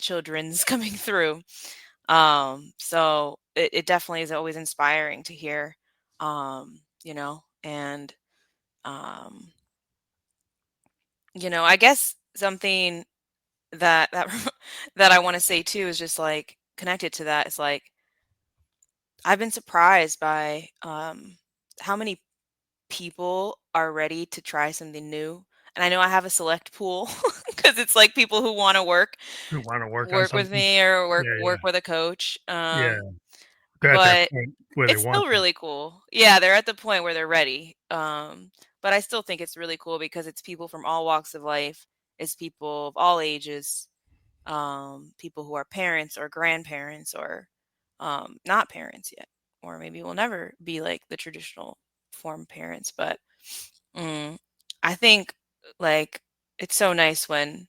children's coming through. So it definitely is always inspiring to hear. And um, I guess something that that I wanna say too is just, like, connected to that, is, like, I've been surprised by, how many people are ready to try something new, and I know I have a select pool because it's, like, people who wanna who want to work on work with something. me or Yeah, work with a coach, yeah. They're at that but point where they it's want still to. really cool. Yeah, they're at the point where they're ready, but I still think it's really cool because it's people from all walks of life, it's people of all ages, people who are parents or grandparents or not parents yet or maybe we'll never be like the traditional form parents. But mm, I think like it's so nice when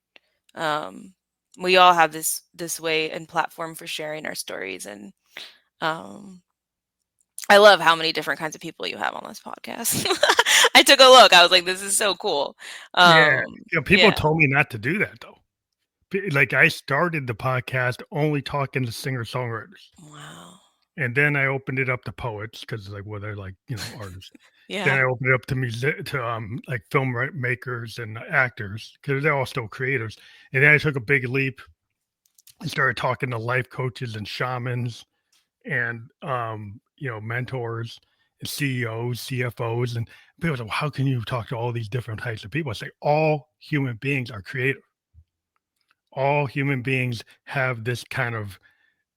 um, we all have this way and platform for sharing our stories, and um, I love how many different kinds of people you have on this podcast. I took a look. I was like, this is so cool. Yeah. Um, People yeah. told me not to do that though. Like I started the podcast only talking to singer-songwriters. Wow. And then I opened it up to poets because like, well, they're like, artists. Then Yeah. I opened it up to music to like film makers and actors because they're all still creators. And then I took a big leap and started talking to life coaches and shamans and mentors and CEOs, CFOs, and people say, well, how can you talk to all these different types of people? I say all human beings are creative. All human beings have this kind of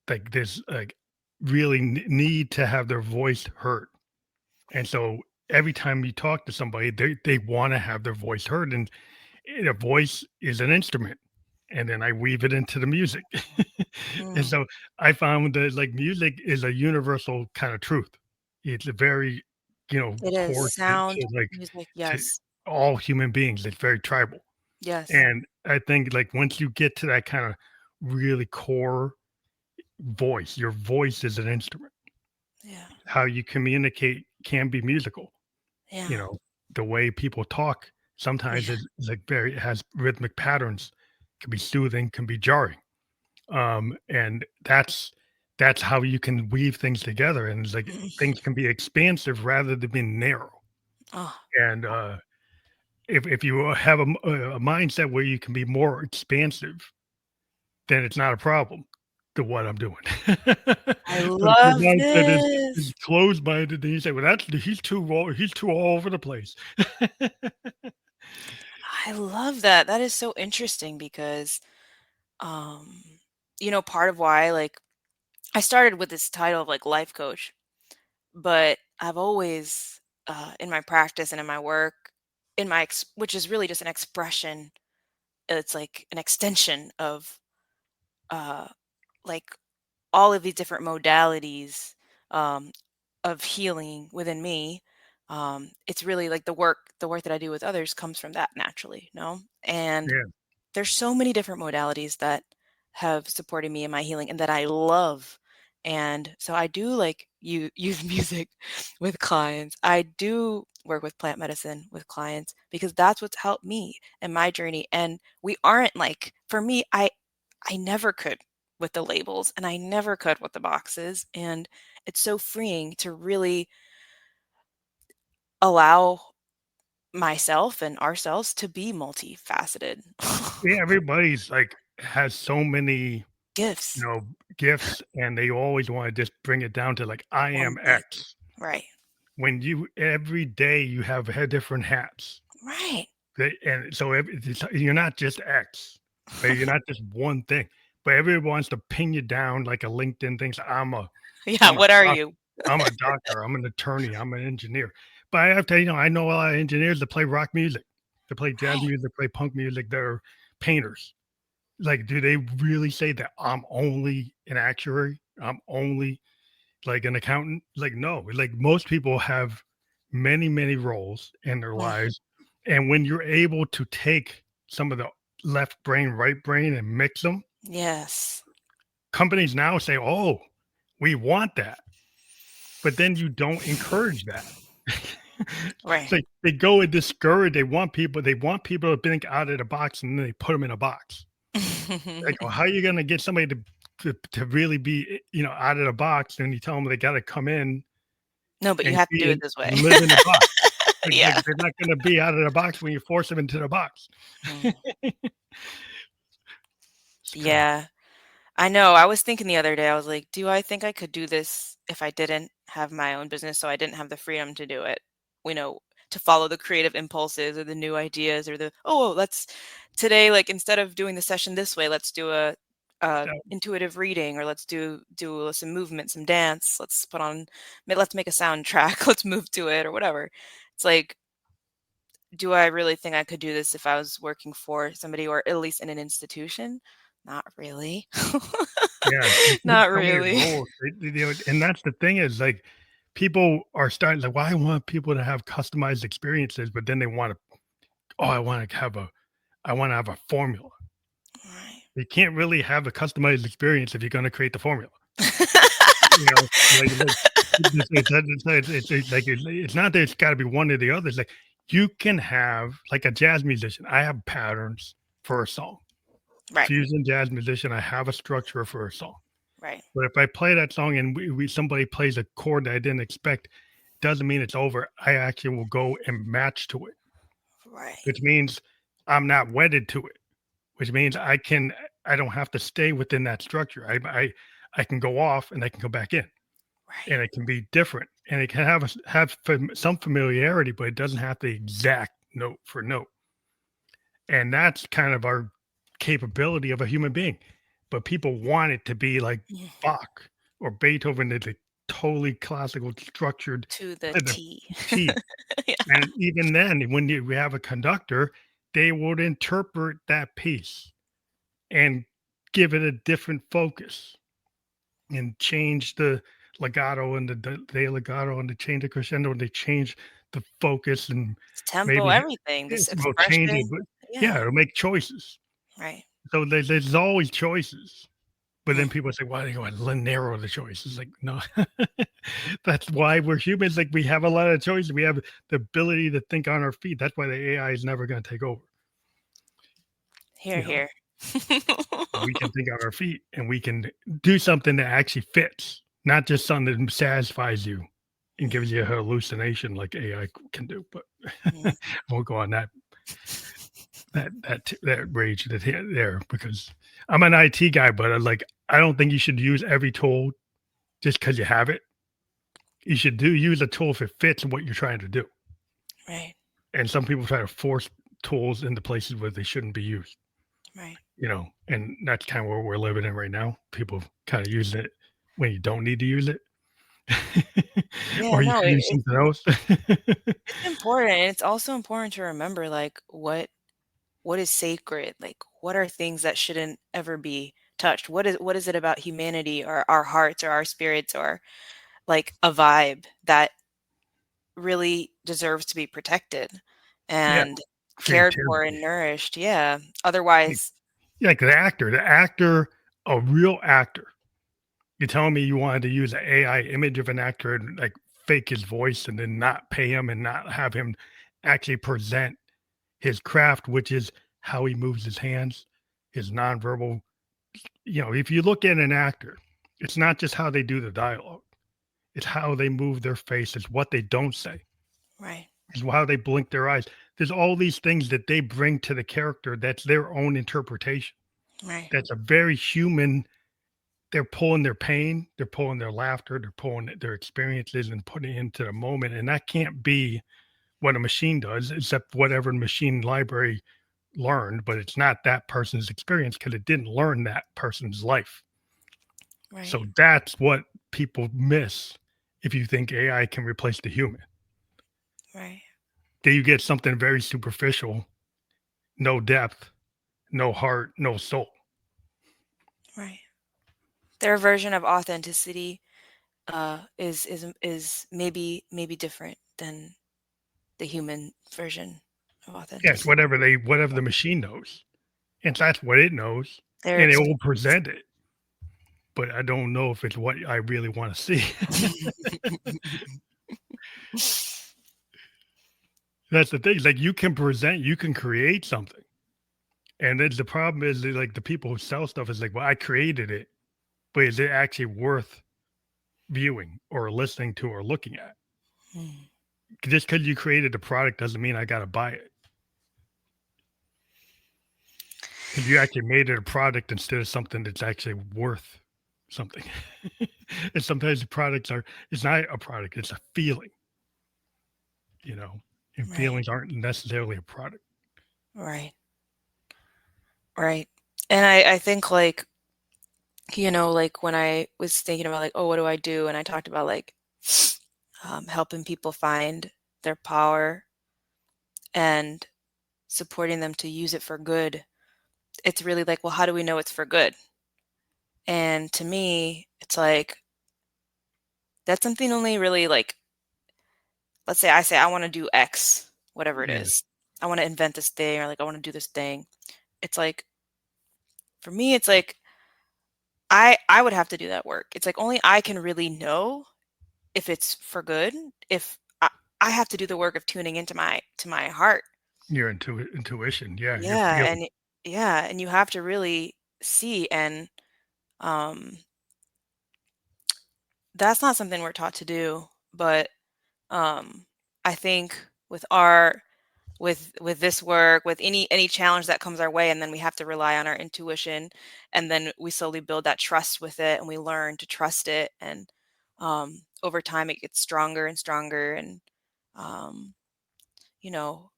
like this like really need to have their voice heard. And so every time you talk to somebody, they want to have their voice heard, and a voice is an instrument. And then I weave it into the music. And Mm. so I found that like music is a universal kind of truth. It's a very, It is core sound, to like music. to Yes. all human beings. It's very tribal. Yes. And I think like once you get to that kind of really core voice, your voice is an instrument. Yeah. How you communicate can be musical. You Yeah. know, the way people talk sometimes Yeah. is like very it has rhythmic patterns, can be soothing, can be jarring. And that's how you can weave things together, and it's like things can be expansive rather than being narrow. Oh, And if you have a mindset where you can be more expansive, then it's not a problem to what I'm doing. I But if your love mindset is this. closed-minded, then you say, "Well, that's he's too all over the place." I love that. That is so interesting because, um, part of why, like, I started with this title of like life coach, but I've always, in my practice and in my work, which is really just an expression, it's like an extension of, uh, like all of these different modalities, um, of healing within me. It's really like the work that I do with others comes from that naturally, no? And Yeah, there's so many different modalities that have supported me in my healing and that I love. And so I do like you use music with clients. I do work with plant medicine with clients because that's what's helped me in my journey. And we aren't like for me, I never could with the labels and I never could with the boxes. And it's so freeing to really allow myself and ourselves to be multifaceted. yeah, everybody's, like, has so many, Gifts. gifts, and they always wanna just bring it down to, like, "I One am thing. X." Right. When you every day you have had different hats. Right. And so you're not just X, right? You're not just one thing, but everyone wants to pin you down like a LinkedIn thing. So Yeah, I'm a what are doc you? I'm a doctor, I'm an attorney, I'm an engineer. But I have to, I know a lot of engineers that play rock music, that play jazz Right. music, play punk music, they're painters. Like, do they really say that I'm only an actuary? I'm only like an accountant? Like, no. Like most people have many, many roles in their Mm, lives. And when you're able to take some of the left brain, right brain and mix them, yes. companies now say, oh, we want that. But then you don't encourage that. It's Right. like they go and discourage, they want people to think out of the box and then they put them in a box. Like, well, how are you gonna get somebody to really be, out of the box, and you tell them they gotta come in No, but you and have to do be it in this way. live in a box. Like, Yeah. they're not gonna be out of the box when you force them into the box. Mm, It's kinda yeah. I know. I was thinking the other day, I was like, do I think I could do this if I didn't have my own business? So I didn't have the freedom to do it, you know, to follow the creative impulses or the new ideas or let's today, like instead of doing the session this way, let's do a that intuitive reading or let's do some movement, some dance. Let's make a soundtrack. Let's move to it or whatever. It's like, do I really think I could do this if I was working for somebody or at least in an institution? Not really. Yeah, they played Not so many really. roles, and that's the thing is, like, people are starting like, "Well, I want people to have customized experiences," but then they wanna, "Oh, I wanna have a formula." Right. You can't really have a customized experience if you're gonna create the formula. You know, like, it's not that it's gotta be one or the other, it's like, you can have like a jazz musician, I have patterns for a song. Right, Fusion jazz musician, I have a structure for a song. right, But if I play that song and we somebody plays a chord that I didn't expect, doesn't mean it's over. I actually will go and match to it, right, which means I'm not wedded to it, which means I don't have to stay within that structure. I can go off and I can come back in, right. and it can be different, and it can have some familiarity, but it doesn't have the exact note for note. And that's kind of our capability of a human being. But people want it to be like Mm. Bach or Beethoven, it's a totally classical structured To the to the T. T. Yeah. And even then, when we have a conductor, they would interpret that piece and give it a different focus and change the legato and the legato and they change the crescendo and they change the focus and Tempo, maybe everything, it this will change it, expression. but yeah, Yeah, it'll make choices. right. So there's always choices. But then Mm, people say, "Why do you want to narrow the choices?" Like, no, that's why we're humans. Like, we have a lot of choices. We have the ability to think on our feet. That's why the AI is never going to take over. here, You know, here. we can think on our feet and we can do something that actually fits, not just something that satisfies you and gives you a hallucination like AI can do. But Mm, I won't go on that rage that hit there because I'm an IT guy, but I don't think you should use every tool just because you have it. You should do use a tool if it fits what you're trying to do. right, And some people try to force tools into places where they shouldn't be used, right. and that's kind of where we're living in right now. People kind of use it when you don't need to use it, Yeah, or you no, could use something else. it's important, and it's also important to remember, like, what is sacred? Like, what are things that shouldn't ever be touched? What is it about humanity or our hearts or our spirits or, like, a vibe that really deserves to be protected Yeah, and cared for and creativity. nourished? Yeah. Like, Otherwise like the actor, a real actor. You're telling me you wanted to use an AI image of an actor and like fake his voice and then not pay him and not have him actually present his craft, which is how he moves his hands, his nonverbal. If you look at an actor, it's not just how they do the dialogue, it's how they move their face, it's what they don't say, right, it's how they blink their eyes. There's all these things that they bring to the character that's their own interpretation. right, That's a very human. They're pulling their pain, they're pulling their laughter, they're pulling their experiences and putting it into the moment. And that can't be what a machine does, except whatever machine library learned, but it's not that person's experience because it didn't learn that person's life. right, So that's what people miss if you think AI can replace the human. right, Then you get something very superficial, no depth, no heart, no soul. right. Their version of authenticity, is maybe different than the human version of Yeah, it's authenticity. whatever the machine knows. And that's what it knows. Their And it will experience. present it. But I don't know if it's what I really want to see. That's the thing. Like you can create something. And then the problem is that, like the people who sell stuff is like, well, I created it, but is it actually worth viewing or listening to or looking at? Mm, Just because you created the product doesn't mean I got to buy it. Because you actually made it a product instead of something that's actually worth something. And sometimes the products are, it's not a product, it's a feeling, you know, and right, feelings aren't necessarily a product. right, right. And I think, like, like, when I was thinking about, like, "Oh, what do I do?" And I talked about, like, helping people find their power and supporting them to use it for good. It's really like, well, how do we know it's for good? And to me, it's like that's something only really like, let's say I say I want to do X, whatever it Yeah, is. I want to invent this thing or like I want to do this thing. It's like for me, it's like I would have to do that work. It's like only I can really know if it's for good. If I have to do the work of tuning into my heart. your intuition. Yeah, your Yeah, feeling. and yeah, and you have to really see and um that's not something we're taught to do, but um I think with our with this work, with any challenge that comes our way, and then we have to rely on our intuition, and then we slowly build that trust with it, and we learn to trust it, and over time it gets stronger and stronger, and um, you know,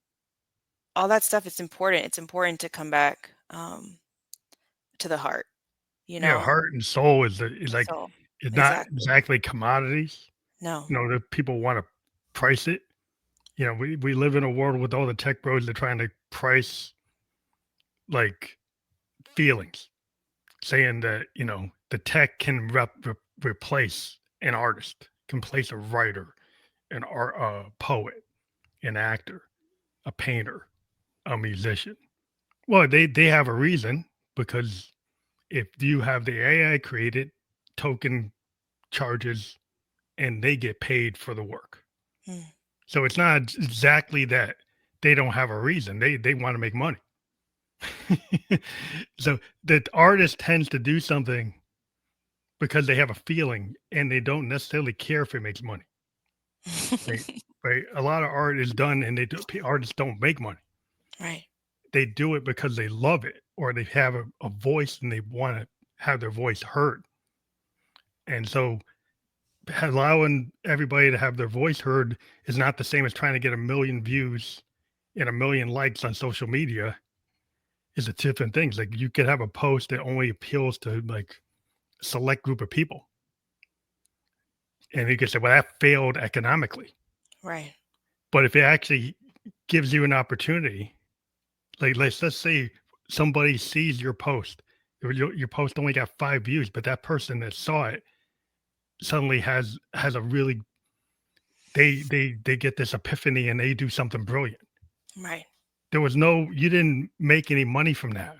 all that stuff. It's important. It's important to come back to the heart. You Yeah, know, heart and soul is like so it's not exactly. exactly commodities. No. That people want to price it. We live in a world with all the tech bros that are trying to price like feelings, saying that the tech can replace an artist, can place a writer, an art, a poet, an actor, a painter, a musician. Well, they have a reason because if you have the AI created token charges and they get paid for the work. Mm, So it's not exactly that they don't have a reason. They want to make money. So the artist tends to do something because they have a feeling and they don't necessarily care if it makes money. Right. Right. A lot of art is done and artists don't make money. right. They do it because they love it or they have a voice and they want to have their voice heard. And so allowing everybody to have their voice heard is not the same as trying to get a million views and a million likes on social media. Is a different things. Like you could have a post that only appeals to like select group of people. And you could say, well, that failed economically. Right. But if it actually gives you an opportunity, like let's say somebody sees your post, your post only got 5 views, but that person that saw it suddenly has a really they get this epiphany and they do something brilliant. Right. You didn't make any money from that,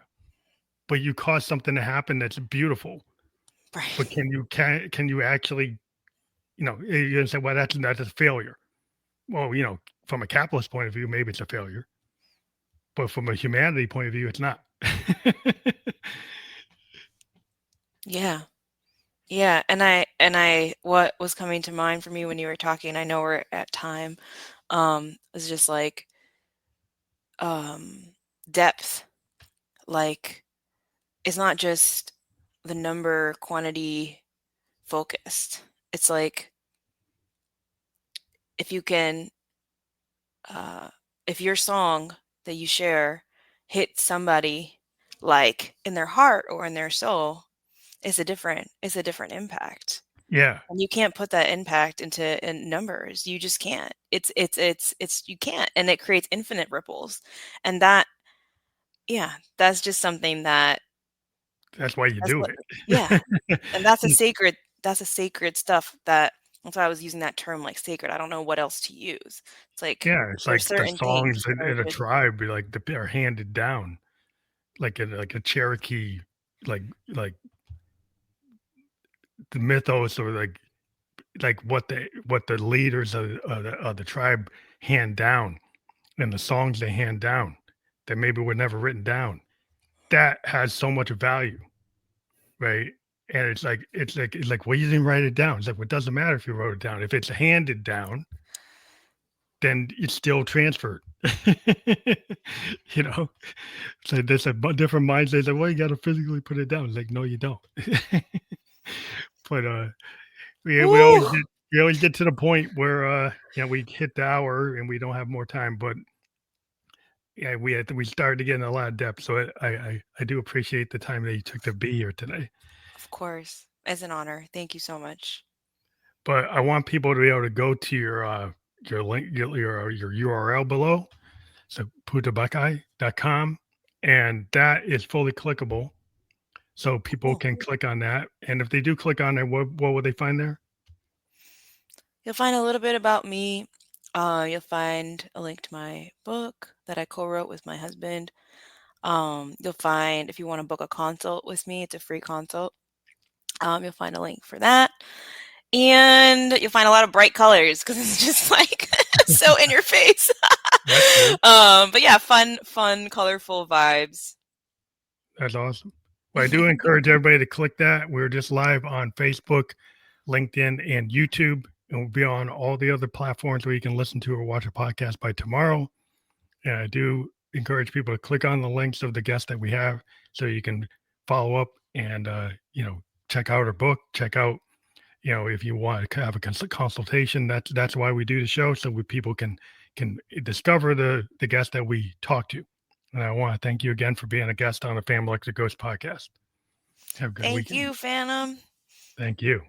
but you caused something to happen that's beautiful. But Right. can you actually, you're gonna say, well, that's a failure. Well, from a capitalist point of view, maybe it's a failure, but from a humanity point of view, it's not. Yeah. Yeah, and I what was coming to mind for me when you were talking, I know we're at time, was just like, um, depth. Like, it's not just the number, quantity focused. It's like if you can, uh, if your song that you share hits somebody like in their heart or in their soul, it's a different impact. Yeah, And you can't put that impact in numbers. You just can't. It's you can't, and it creates infinite ripples. And that, yeah, that's just something that that's why you that's do what yeah, it. and that's a sacred stuff that's why I was using that term like sacred. I don't know what else to use. It's like Yeah, it's there's like the certain things songs that are in a just tribe, like are handed down, like a Cherokee, like the mythos or like what the leaders of the tribe hand down and the songs they hand down that maybe were never written down. That has so much value, right? And it's like, well, you didn't write it down. It's like, well, it doesn't matter if you wrote it down. If it's handed down, then it's still transferred. you know, so there's a different mindset. Like, well, you got to physically put it down. It's like, no, you don't. But we woo. always get to the point where we hit the hour and we don't have more time. But yeah, we started to get in a lot of depth. So I do appreciate the time that you took to be here today. Of course. It's an honor. Thank you so much. But I want people to be able to go to your link, your URL below. So putabakai.com, and that is fully clickable. so people can click on that. And if they do click on it, what will they find there? You'll find a little bit about me. You'll find a link to my book that I co-wrote with my husband. You'll find, if you want to book a consult with me, it's a free consult. You'll find a link for that. And you'll find a lot of bright colors because it's just like so in your face. But yeah, fun, colorful vibes. That's awesome. Well, I do encourage everybody to click that. We're just live on Facebook, LinkedIn, and YouTube, and we'll be on all the other platforms where you can listen to or watch a podcast by tomorrow. And I do encourage people to click on the links of the guests that we have so you can follow up and, check out our book, check out, if you want to have a consultation. That's why we do the show, so people can discover the guests that we talk to. And I want to thank you again for being a guest on the Family Like the Ghost podcast. Have a good weekend. Thank you, Phantom. Thank you.